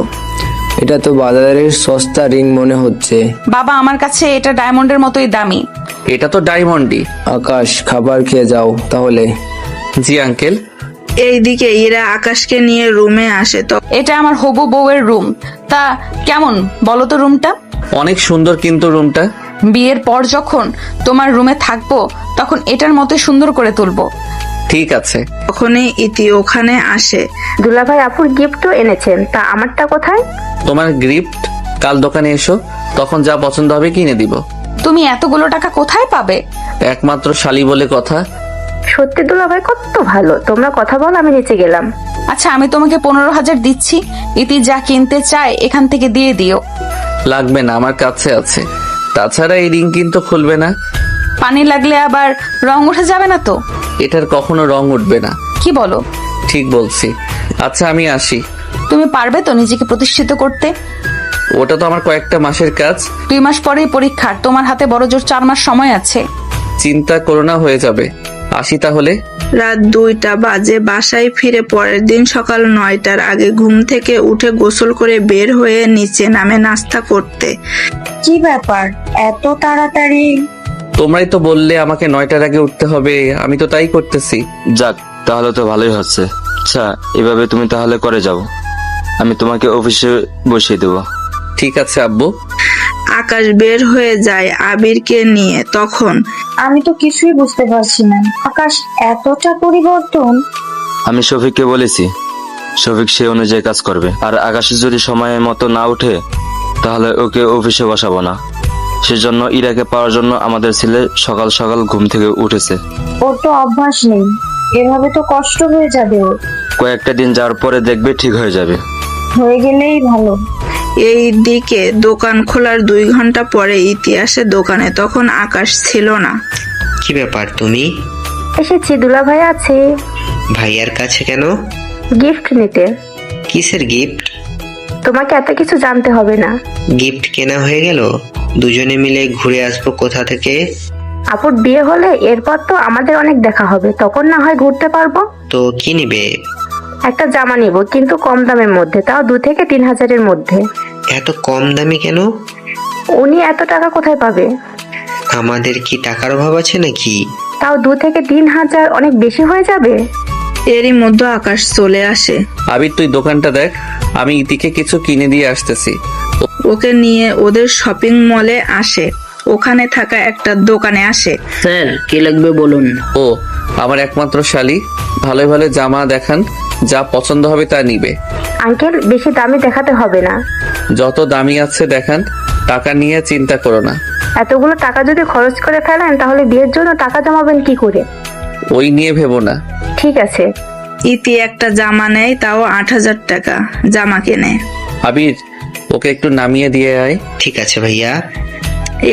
এটা তো বাজারের সস্তা রিং মনে হচ্ছে। বাবা, আমার কাছে এটা ডায়মন্ডের মতোই দামি। এটা তো ডায়মন্ডই। আকাশ, খাবার খেয়ে যাও তাহলে। জি আঙ্কেল। এইদিকে ইরা আকাশকে নিয়ে রুমে আসে। এটা আমার হবু বউয়ের রুম। তা কেমন বলো তো রুমটা? অনেক সুন্দর কিন্তু রুমটা। বিয়ের পর যখন তোমার রুমে থাকবো তখন এটার মতো সুন্দর করে তুলবো। ঠিক আছে। তখনই ইতি ওখানে আসে। দুলাভাই আপুর গিফটও এনেছেন, তা আমারটা কোথায়? তোমার গিফট কাল দোকানে এসো, তখন যা পছন্দ হবে কিনে দিব। তুমি এতগুলো টাকা কোথায় পাবে? একমাত্র শালি বলে কথা। সত্যি দুলাভাই কত ভালো। তোমরা কথা বল, আমি নিচে গেলাম। আচ্ছা, আমি তোমাকে 15,000 দিচ্ছি। ইতি যা কিনতে চায় এখান থেকে দিয়ে দিও। লাগবে না, আমার কাছে আছে। তাছাড়া এই রিং কিন্তু খুলবে না। পানি লাগলে আবার রং উঠে যাবে না তো? এটার কখনো রং উঠবে না। কি বলো? ঠিক বলছি। আচ্ছা, আমি আসি। তুমি পারবে তো নিজেকে প্রতিষ্ঠিত করতে? ওটা তো আমার কয়েকটা মাসের কাজ। 2 মাস পরেই পরীক্ষা। তোমার হাতে বড় জোর 4 মাস সময় আছে। চিন্তা করো না, হয়ে যাবে। আসি তাহলে। রাত 2টা বাজে। বাসায় ফিরে পরের দিন সকাল 9টার আগে ঘুম থেকে উঠে গোসল করে বের হয়ে নিচে নামে নাস্তা করতে। কি ব্যাপার এত তাড়াতাড়ি? তোমরাই তো বললে আমাকে 9টার আগে উঠতে হবে, আমি তো তাই করতেছি। যাক, তাহলে তো ভালোই হচ্ছে। আচ্ছা, এভাবে তুমি তাহলে করে যাও, আমি তোমাকে অফিসে বসিয়ে দেবো। ঠিক আছে আব্বু। আকাশ বের হয়ে যায় আবিরকে নিয়ে। তখন আমি তো কিছুই বুঝতে পারছি না। আকাশ এতটা পরিবর্তন? আমি শফিককে বলেছি, শফিক সে অনুযায়ী কাজ করবে। আর আকাশে যদি সময় মতো না উঠে তাহলে ওকে অফিসে বসাবো না। সেজন্য ইরাকে পাওয়ার জন্য আমাদের ছেলে সকাল সকাল ঘুম থেকে উঠেছে। ওর তো অভ্যাস নেই, এভাবে তো কষ্ট হয়ে যাবে ওর। কয়েকটা দিন যাওয়ার পরে দেখবে ঠিক হয়ে যাবে। হয়ে গেলেই ভালো। এই দিকে দোকান খোলার 2 ঘন্টা পরে ইতিহাসে দোকানে। তখন আকাশ ছিল না। কি ব্যাপার, তুমি? এসেছি, দুলাভাই আছে। ভাইয়ার কাছে কেন? গিফট নিতে। কিসের গিফট? তোমাকে এত কিছু জানতে হবে না। গিফট কেনা হয়ে গেল? দুজনে মিলে ঘুরে আসবো কোথা থেকে। আপুর বিয়ে হলে এরপর তো আমাদের অনেক দেখা হবে, তখন না হয় ঘুরতে পারবো। তো কি নিবে? একটা জামা নিব, কিন্তু কম দামের মধ্যে, তাও 2 থেকে 3,000-এর মধ্যে। এত কম দামি কেন? উনি এত টাকা কোথায় পাবে? আমাদের কি টাকার অভাব আছে নাকি? তাও 2 থেকে 3,000 অনেক বেশি হয়ে যাবে। এরই মধ্যে আকাশ চলে আসে। আবির, তুই দোকানটা দেখ, আমি ইতিকে কিছু কিনে দিয়ে আসতেছি। ওকে নিয়ে ওদের শপিং মলে আসে। ওখানে থাকা একটা দোকানে আসে। স্যার, কি লাগবে বলুন। ও, আমার একমাত্র শালি, ভালো ভালো জামা দেখান, যা পছন্দ হবে তা নিবে। আঙ্কেল, বেশি দামি দেখাতে হবে না। যত দামি আছে দেখান, টাকা নিয়ে চিন্তা করো না। এতগুলো টাকা যদি খরচ করে ফেলেন তাহলে বিয়ের জন্য টাকা জমাবেন কি করে? ওই নিয়ে ভেবো না। ঠিক আছে। ইতি একটা জামা নেয়, তাও 8,000 টাকা জামা কেনে। আবির, ওকে একটু নামিয়ে দিয়ে আয়। ঠিক আছে ভাইয়া।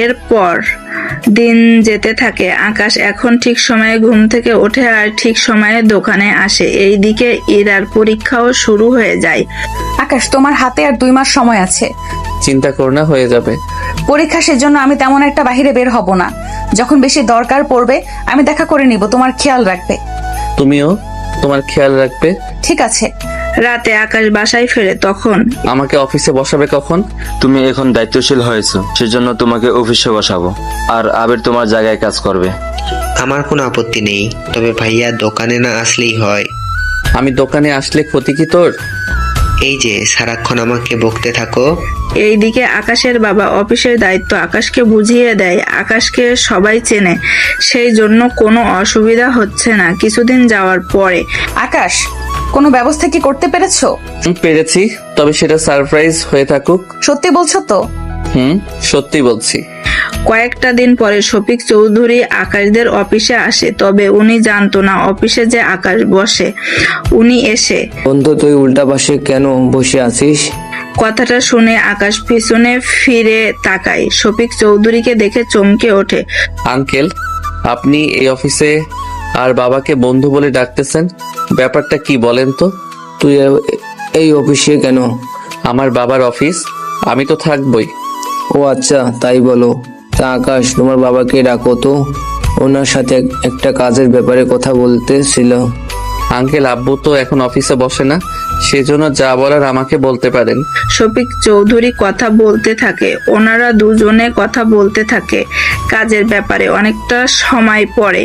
এরপর দিন যেতে থাকে। আকাশ এখন ঠিক সময়ে ঘুম থেকে ওঠে আর ঠিক সময়ে দোকানে আসে। এইদিকে ইরার পরীক্ষাও শুরু হয়ে যায়। আকাশ, তোমার হাতে আর 2 মাস সময় আছে। চিন্তা করো না, হয়ে যাবে। পরীক্ষা, সেজন্য আমি তেমন একটা বাহিরে বের হব না। যখন বেশি দরকার পড়বে আমি দেখা করে নিব, তোমার খেয়াল রাখবে। তুমিও তোমার খেয়াল রাখবে। ঠিক আছে। রাতে আকাশ বাসায় ফেরে, তখন আমাকে অফিসে বসাবে কখন? তুমি এখন দায়িত্বশীল হয়েছো, সেজন্য তোমাকে অফিসে বসাবো, আর আবির তোমার জায়গায় কাজ করবে। আমার কোনো আপত্তি নেই, তবে ভাইয়া দোকানে না আসলেই হয়। আমি দোকানে আসলে ক্ষতি কি তোর? এই যে সারাক্ষণ আমাকে বকতে থাকো। এইদিকে আকাশের বাবা অফিসের দায়িত্ব আকাশকে বুঝিয়ে দেয়। আকাশকে সবাই চেনে, সেই জন্য কোনো অসুবিধা হচ্ছে না। কিছুদিন যাওয়ার পরে আকাশ, কোনো ব্যবস্থা কি করতে পেরেছো? পেরেছি, তবে সেটা সারপ্রাইজ হয়ে থাকুক। সত্যি বলছো তো? সত্যি বলছি। কয়েকটা দিন পরে শফিক চৌধুরী আকাশদের অফিসে আসে, তবে উনি জানতো না অফিসে যে আকাশ বসে। উনি এসে বন্ধু, তুই উল্টা পাশে কেন বসে আছিস? কথাটা শুনে আকাশ পিছনে ফিরে তাকায়। শফিক চৌধুরীকে দেখে চমকে ওঠে। আঙ্কেল, আপনি এই অফিসে আর বাবাকে বন্ধু বলে ডাকতেছেন, ব্যাপারটা কি বলেন তো? তুই এই অফিসে কেন? আমার বাবার অফিস, আমি তো থাকবই। ও আচ্ছা, তাই বলো। তা আকাশ, তোমার বাবাকে ডাকো তো, ওনার সাথে একটা কাজের ব্যাপারে কথা বলতেছিল। আঙ্কেল, আব্বু তো এখন অফিসে বসে না, সেজন্য যা বলার আমাকে বলতে পারেন। শফিক চৌধুরী কথা বলতে থাকে। ওনারা দুজনে কথা বলতে থাকে কাজের ব্যাপারে। অনেকটা সময় পরে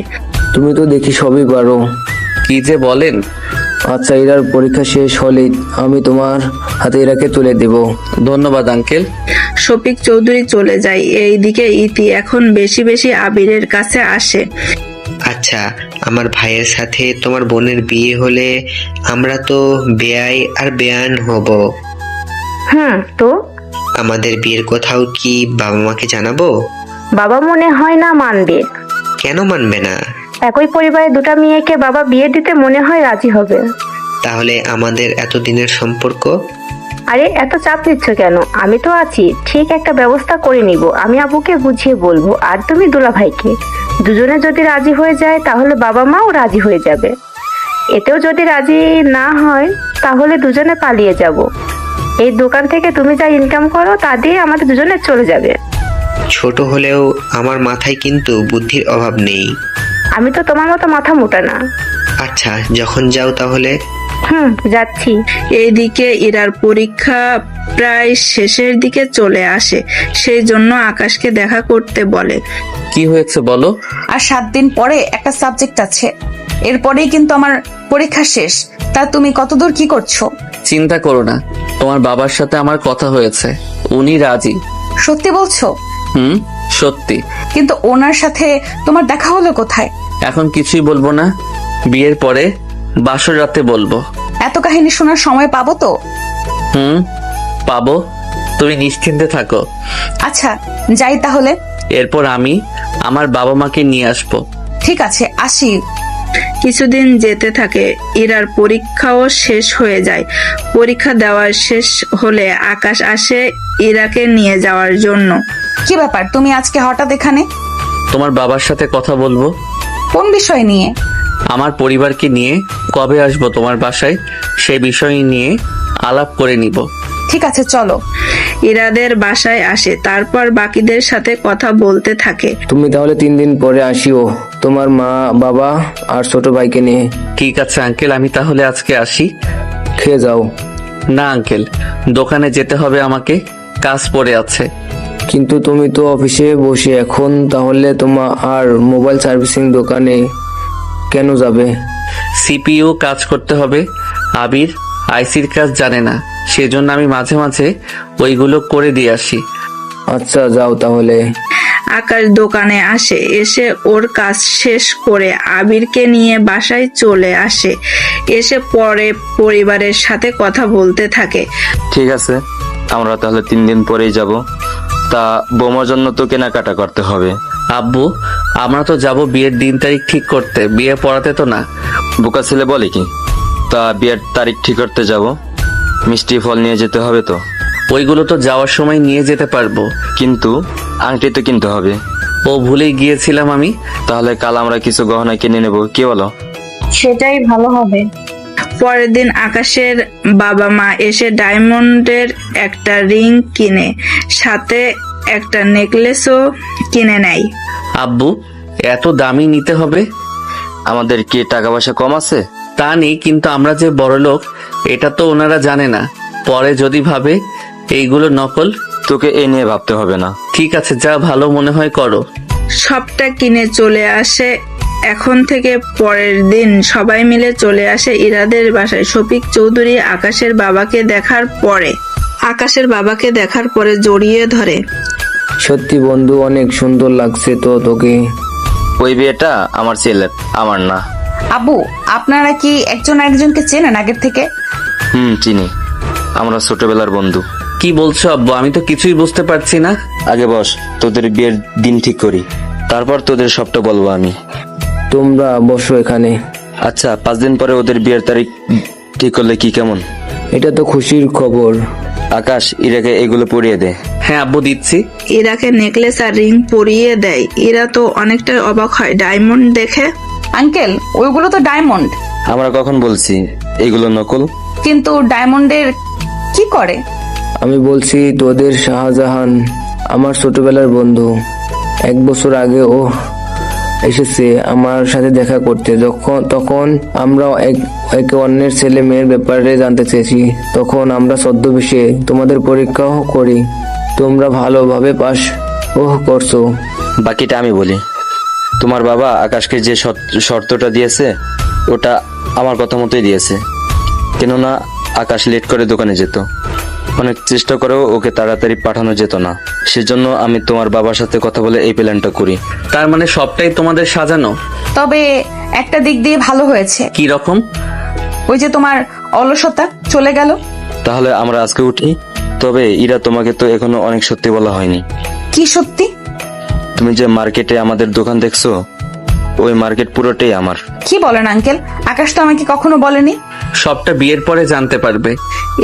তুমি তো দেখি সবই পারো। কি যে বলেন। আচ্ছা, এরার পরীক্ষা শেষ হলেই আমি তোমার হাতে এরাকে তুলে দেব। ধন্যবাদ আঙ্কেল। শফিক চৌধুরী চলে যায়। এইদিকে ইতি এখন বেশি বেশি আবিরের কাছে আসে। আচ্ছা, আমার ভাইয়ের সাথে তোমার বোনের বিয়ে হলে আমরা তো বেয়াই আর বেয়ান হব। তো আমাদের বিয়ের কোথাও কি বাবা মাকে জানাবো? বাবা মনে হয় না মানবে। কেন মানবে না? একই পরিবারে 2টা মেয়েকে বাবা বিয়ে দিতে মনে হয় রাজি হবে। তাহলে আমাদের এতদিনের সম্পর্ক? আরে এত চাপ নিচ্ছ কেন? আমি তো আছি, ঠিক একটা ব্যবস্থা করে নিব। আমি আবুকে বুঝিয়ে বলবো, আর তুমি দুলা ভাইকে। দুজনে যদি রাজি হয়ে যায় তাহলে বাবা মাও রাজি হয়ে যাবে। এতেও যদি রাজি না হয় তাহলে দুজনে পালিয়ে যাব। এই দোকান থেকে তুমি যা ইনকাম করো তা দিয়ে আমাদের দুজনে চলে যাবে। ছোট হলেও আমার মাথায় কিন্তু বুদ্ধির অভাব নেই। আমি তো তোমার মতো মাথা মোটা না। আচ্ছা, যখন যাও তাহলে। যাচ্ছি। এইদিকে ইরার পরীক্ষা প্রায় শেষের দিকে চলে আসে, সেই জন্য আকাশকে দেখা করতে বলে। কি হয়েছে বলো? আর 7 দিন পরে একটা সাবজেক্ট আছে, এরপরেই কিন্তু আমার পরীক্ষা শেষ। তা তুমি কতদূর কি করছো? চিন্তা করো না, তোমার বাবার সাথে আমার কথা হয়েছে, উনি রাজি। সত্যি বলছো? সত্যি। কিন্তু ওনার সাথে তোমার দেখা হলো কোথায়? এখন কিছুই বলবো না, বিয়ের পরে বাসর রাতে বলবো। এত কাহিনী শোনার সময় পাবো তো? পাবো, তুমি নিশ্চিন্তে থাকো। আচ্ছা, যাই তাহলে। এরপর আমি আমার বাবা মাকে নিয়ে আসবো। ঠিক আছে, আসি। কিছুদিন যেতে থাকে। ইরার পরীক্ষাও শেষ হয়ে যায়। পরীক্ষা দেওয়া শেষ হলে আকাশ আসে ইরাকে নিয়ে যাওয়ার জন্য। কি ব্যাপার, তুমি আজকে হঠাৎ এখানে? তোমার বাবার সাথে কথা বলবো। কোন বিষয় নিয়ে? আমার পরিবারকে নিয়ে কবে আসবো তোমার বাসায়, সে বিষয় নিয়ে আলাপ করে নিব। ঠিক আছে, চলো। ইরাদের বাসায় আসে, তারপর বাকিদের সাথে কথা বলতে থাকে। তুমি তাহলে 3 দিন পরে আসিও, তোমার মা, বাবা আর ছোট ভাইকে নিয়ে। ঠিক আছে আঙ্কেল, আমি তাহলে আজকে আসি। খেয়ে যাও। না আঙ্কেল, দোকানে যেতে হবে আমাকে, কাজ পড়ে আছে। কিন্তু তুমি তো অফিসে বসে এখন, তাহলে তোমার আর মোবাইল সার্ভিসিং দোকানে কেন যাবে? সিপিইউ কাজ করতে হবে। আবির আইসির কাজ জানে না, সেজন্য আমি মাঝে মাঝে ওইগুলো করে দিয়ে আসি। আচ্ছা, যাও তাহলে। আকাশ দোকানে আসে, এসে ওর কাজ শেষ করে আবিরকে নিয়ে বাসায় চলে আসে। এসে পরে পরিবারের সাথে কথা বলতে থাকে। ঠিক আছে, আমরা তাহলে 3 দিন পরেই যাব। তা বোমার জন্য তো কেনাকাটা করতে হবে। আব্বু, আমরা তো যাব বিয়ের দিন তারিখ ঠিক করতে, বিয়ে পড়াতে তো না। বোকা ছেলে বলে কি? তা বিয়ের তারিখ ঠিক করতে যাব, মিষ্টি ফল নিয়ে যেতে হবে তো। ওইগুলো তো যাওয়ার সময় নিয়ে যেতে পারবো। কিন্তু আংটি তো কিনতে হবে। ও ভুলেই গিয়েছিলাম আমি। তাহলে কাল আমরা কিছু গহনা কিনে নেব, কি বলো? সেটাই ভালো হবে। পরের দিন আকাশের বাবা মা এসে ডায়মন্ডের একটা রিং কিনে সাথে একটা নেকলেসও কিনে নেয়। আব্বু, এত দামি নিতে হবে? আমাদের কি টাকা পয়সা কম আছে? তা নেই, কিন্তু আমরা যে বড়লোক এটা তো ওনারা জানে না। পরে যদি ভাবে এইগুলো নকল। তোকে এ নিয়ে ভাবতে হবে না। ঠিক আছে, যা ভালো মনে হয় করো। সবটা কিনে চলে আসে। এখন থেকে পরের দিন সবাই মিলে চলে আসে ইরাদের বাসায়। শফিক চৌধুরী আকাশের বাবাকে দেখার পরে জড়িয়ে ধরে। সত্যি বন্ধু, অনেক সুন্দর লাগছে তো তোকে। ওই বিয়েটা আমার ছেলের, আমার না। আব্বু, আপনারা কি একজন আরেকজনকে চেনেন আগের থেকে? চিনি, আমরা ছোটবেলার বন্ধু। কি বলছো আব্বু? আমি তো কিছুই বুঝতে পারছি না। আগে বস, তোদের বিয়ের দিন ঠিক করি, তারপর তোদের সবটা বলবো আমি। তোমরা বসো এখানে। আচ্ছা, 5 দিন পরে ওদের বিয়ের তারিখ ঠিক করলে কি কেমন? এটা তো খুশির খবর। আকাশ, ইরাকে এগুলো পরিয়ে দে। হ্যাঁ আব্বু, দিচ্ছি। ইরাকে নেকলেস আর রিং পরিয়ে দেয়। ইরা তো অনেকটাই অবাক হয় ডায়মন্ড দেখে। আঙ্কেল, ওইগুলো তো ডায়মন্ড। আমরা কখন বলছি এগুলো নকল? কিন্তু ডায়মন্ডের কি করে? আমি বলছি তোদের শাহজাহান আমার ছোটবেলার বন্ধু। 1 বছর আগে ও এসেছে আমার সাথে দেখা করতে। তখন আমরা একে অন্যের ছেলে মেয়ের ব্যাপারে জানতে চেয়েছি। তখন আমরা ছদ্মবেশে তোমাদের পরীক্ষাও করি। তোমরা ভালোভাবে পাস করছো। বাকিটা আমি বলি। তোমার বাবা আকাশকে যে শর্তটা দিয়েছে ওটা আমার কথা মতোই দিয়েছে। কেননা আকাশ লেট করে দোকানে যেত, অনেক চেষ্টা করেও ওকে তাড়াতাড়ি পাঠানো যেত না। সেজন্য আমি তোমার বাবার সাথে কথা বলে এই প্ল্যানটা করি। তার মানে সবটাই তোমাদের সাজানো? তবে একটা দিক দিয়ে ভালো হয়েছে। কি রকম? ওই যে তোমার অলসতা চলে গেল। তাহলে আমরা আজকে উঠি। তবে ইরা, তোমাকে তো এখনো অনেক সত্যি বলা হয়নি। কি সত্যি? তুমি যে মার্কেটে আমাদের দোকান দেখছো, ওই মার্কেট পুরোটাই আমার। কি বলেন আঙ্কেল? আকাশ তো আমাকে কখনো বলেনি। সবটা বিয়ের পরে জানতে পারবে।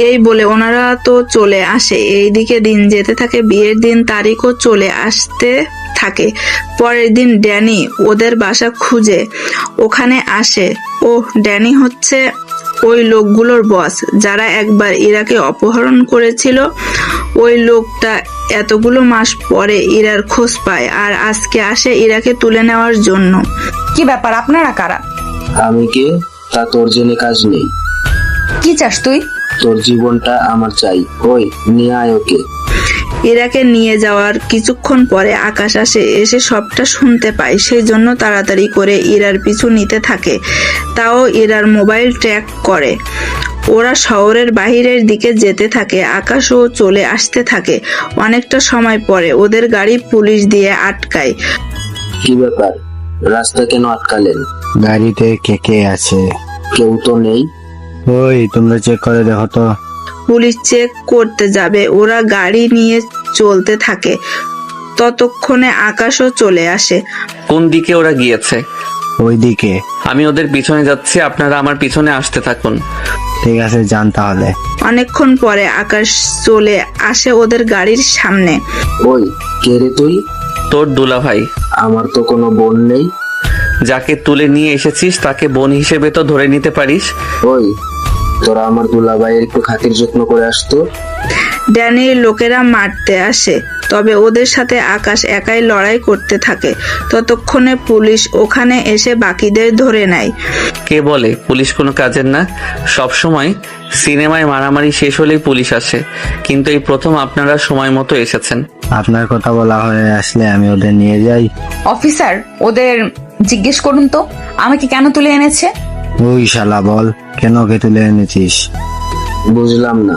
এই বলে ওনারা তো চলে আসে। এইদিকে দিন যেতে থাকে, বিয়ের দিন তারিখও চলে আসতে থাকে। পরের দিন ড্যানি ওদের বাসা খুঁজে ওখানে আসে। ড্যানি হচ্ছে ওই লোকগুলোর বস যারা একবার ইরাকে অপহরণ করেছিল। ওই লোকটা এতগুলো মাস পরে ইরার খোঁজ পায় আর আজকে আসে ইরাকে তুলে নেওয়ার জন্য। কি ব্যাপার, আপনারা কারা? আমি কে তা তোর জেনে কাজ নেই। কি চাস তুই? তোর জীবনটা আমার চাই। ওই নিয়ে আয় ওকে। ইরাকে নিয়ে যাওয়ার কিছুক্ষণ পরে আকাশ আসে। এসে সবটা শুনতে পায়। সেই জন্য তাড়াতাড়ি করে ইরার পিছু নিতে থাকে। তাও ইরার মোবাইল ট্র্যাক করে। ওরা শহরের বাহিরের দিকে যেতে থাকে। আকাশও চলে আসতে থাকে। অনেকটা সময় পরে ওদের গাড়ি পুলিশ দিয়ে আটকায়। কি ব্যাপার, রাস্তা কেন আটকালেন? গাড়িতে কে কে আছে? কেউ তো নেই। ওই তোমরা চেক করে দেখো তো। পুলিশ চেক করতে যাবে। ওরা গাড়ি নিয়ে চলতে থাকে। ততক্ষণে আকাশও চলে আসে। কোন দিকে ওরা গিয়েছে? ওই দিকে। আমি ওদের পিছনে যাচ্ছি, আপনারা আমার পিছনে আসতে থাকুন। ঠিক আছে, যান তাহলে। অনেকক্ষণ পরে আকাশ চলে আসে ওদের গাড়ির সামনে। ওই কে রে তুই? তোর দুলা ভাই। আমার তো কোনো বোন নেই। যাকে তুলে নিয়ে এসেছিস তাকে বোন হিসেবে তো ধরে নিতে পারিস। ওই তোরা আমার দুলাভাইয়ের একটু খাতির যত্ন করে আসতো। ড্যানির লোকেরা মারতে আসে। তবে ওদের সাথে আকাশ একাই লড়াই করতে থাকে। ততক্ষণে পুলিশ ওখানে এসে বাকিদের ধরে নেয়। কে বলে পুলিশ কোনো কাজের না? সব সময় সিনেমায় মারামারি শেষ হলেই পুলিশ আসে, কিন্তু এই প্রথম আপনারা সময় মতো এসেছেন। আপনার কথা বলা হয়ে আসলে আমি ওদের নিয়ে যাই। অফিসার, ওদের জিজ্ঞেস করুন তো আমাকে কেন তুলে এনেছে। ওই শালা, বল কেন ওকে তুলে এনেছিস? বুঝলাম না,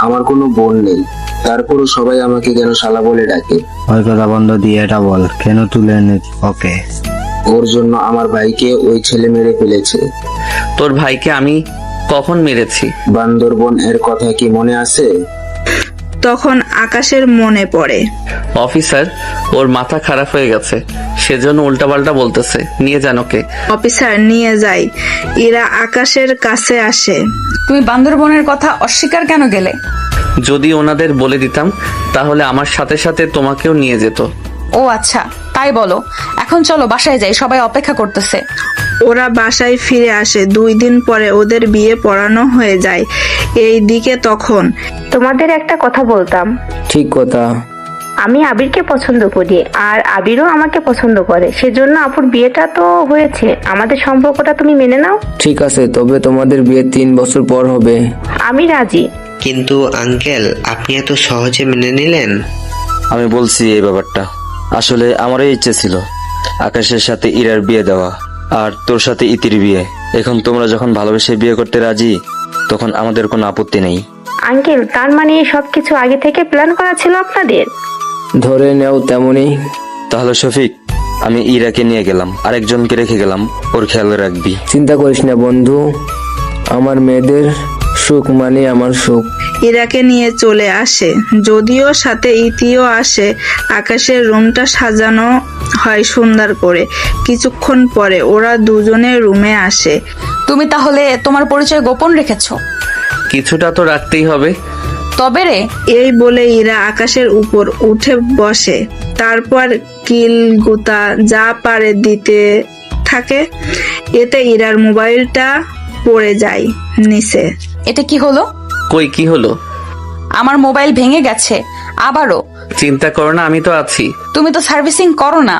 আমার কোনো বোন নেই, তারপরও সবাই আমাকে কেন শালা বলে ডাকে? ওই কথা বন্ধ দিয়ে এটা বল, কেন তুলে এনেছিস ওকে? ওর জন্য আমার ভাইকে ওই ছেলে মেরে ফেলেছে। তোর ভাইকে আমি কখন মেরেছি? বান্দরবন এর কথা কি মনে আছে? তখন আকাশের মনে পড়ে। অফিসার, ওর মাথা খারাপ হয়ে গেছে, সেজন্য উল্টাপাল্টা বলতেছে, নিয়ে যান ওকে। অফিসার নিয়ে যায়। এরা আকাশের কাছে আসে। তুমি বান্দরবনের কথা অস্বীকার কেন গেলে? যদি ওনাদের বলে দিতাম তাহলে আমার সাথে সাথে তোমাকেও নিয়ে যেত। ও আচ্ছা, তাই বলো। এখন চলো বাসায় যাই, সবাই অপেক্ষা করতেছে। ওরা বাসায় ফিরে আসে। 2 দিন পরে ওদের বিয়ে পড়ানো হয়ে যায়। এই দিকে তখন তোমাদের একটা কথা বলতাম, ঠিক কথা। আমি আবিরকে পছন্দ করি আর আবিরও আমাকে পছন্দ করে, সেজন্য আপুর বিয়েটা তো হয়েছে। আমাদের সম্পর্কটা তুমি মেনে নাও। ঠিক আছে, তবে তোমাদের বিয়ে 3 বছর পর হবে। আমি রাজি। কিন্তু আঙ্কেল, আপনি এত সহজে মেনে নিলেন? আমি বলছি এই ব্যাপারটা, আসলে আমারও ইচ্ছে ছিল আকাশের সাথে ইরার বিয়ে দেওয়া আর তোর সাথে ইতির বিয়ে। এখন তোমরা যখন ভালোবেসে বিয়ে করতে রাজি, তখন আমাদের কোনো আপত্তি নেই। আঙ্কেল, তার মানে সবকিছু আগে থেকে প্ল্যান করা ছিল আপনাদের? ধরে নেও তেমনই। তাহলে শফিক, আমি ইরাকে নিয়ে গেলাম, আরেকজনকে রেখে গেলাম, ওর খেয়াল রাখবি। চিন্তা করিস না বন্ধু, আমার মেয়েদের সুখ মানে আমার সুখ। ইরাকে নিয়ে চলে আসে, যদিও সাথে ইতিও আসে। আকাশের রুমটা সাজানো হয় সুন্দর করে। কিছুক্ষণ পরে ওরা দুজনে রুমে আসে। তুমি তাহলে তোমার পরিচয় গোপন রেখেছো? কিছুটা তো রাখতেই হবে। তবে রে, এই বলে ইরা আকাশের উপর উঠে বসে, তারপর কিল গুতা যা পারে দিতে থাকে। এতে ইরার মোবাইলটা পড়ে যায় নিচে। এটা কি হলো? কই, কি হলো? আমার মোবাইল ভেঙে গেছে আবারও। চিন্তা করো না, আমি তো আছি। তুমি তো সার্ভিসিং করো না।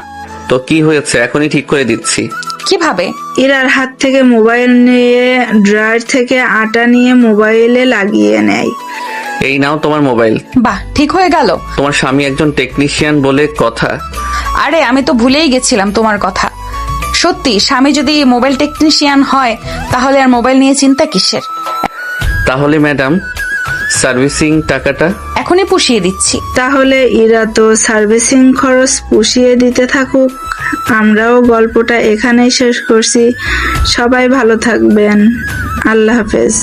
তো কি হয়েছে, এখনই ঠিক করে দিচ্ছি। কিভাবে? ইরার হাত থেকে মোবাইল নিয়ে ড্রয়ার থেকে আটা নিয়ে মোবাইলে লাগিয়ে নেয়। এই নাও তোমার মোবাইল। বাহ, ঠিক হয়ে গেল। তোমার স্বামী একজন টেকনিশিয়ান বলে কথা। আরে আমি তো ভুলেই গেছিলাম তোমার কথা। সত্যি, স্বামী যদি মোবাইল টেকনিশিয়ান হয় তাহলে আর মোবাইল নিয়ে চিন্তা কিসের? তাহলে ম্যাডাম, সার্ভিসিং টাকাটা? এখনই পুষিয়ে দিচ্ছি। তাহলে ইরা তো সার্ভিসিং খরচ পুষিয়ে দিতে থাকুক। আমরাও গল্পটা এখানেই শেষ করছি। সবাই ভালো থাকবেন। আল্লাহ হাফেজ।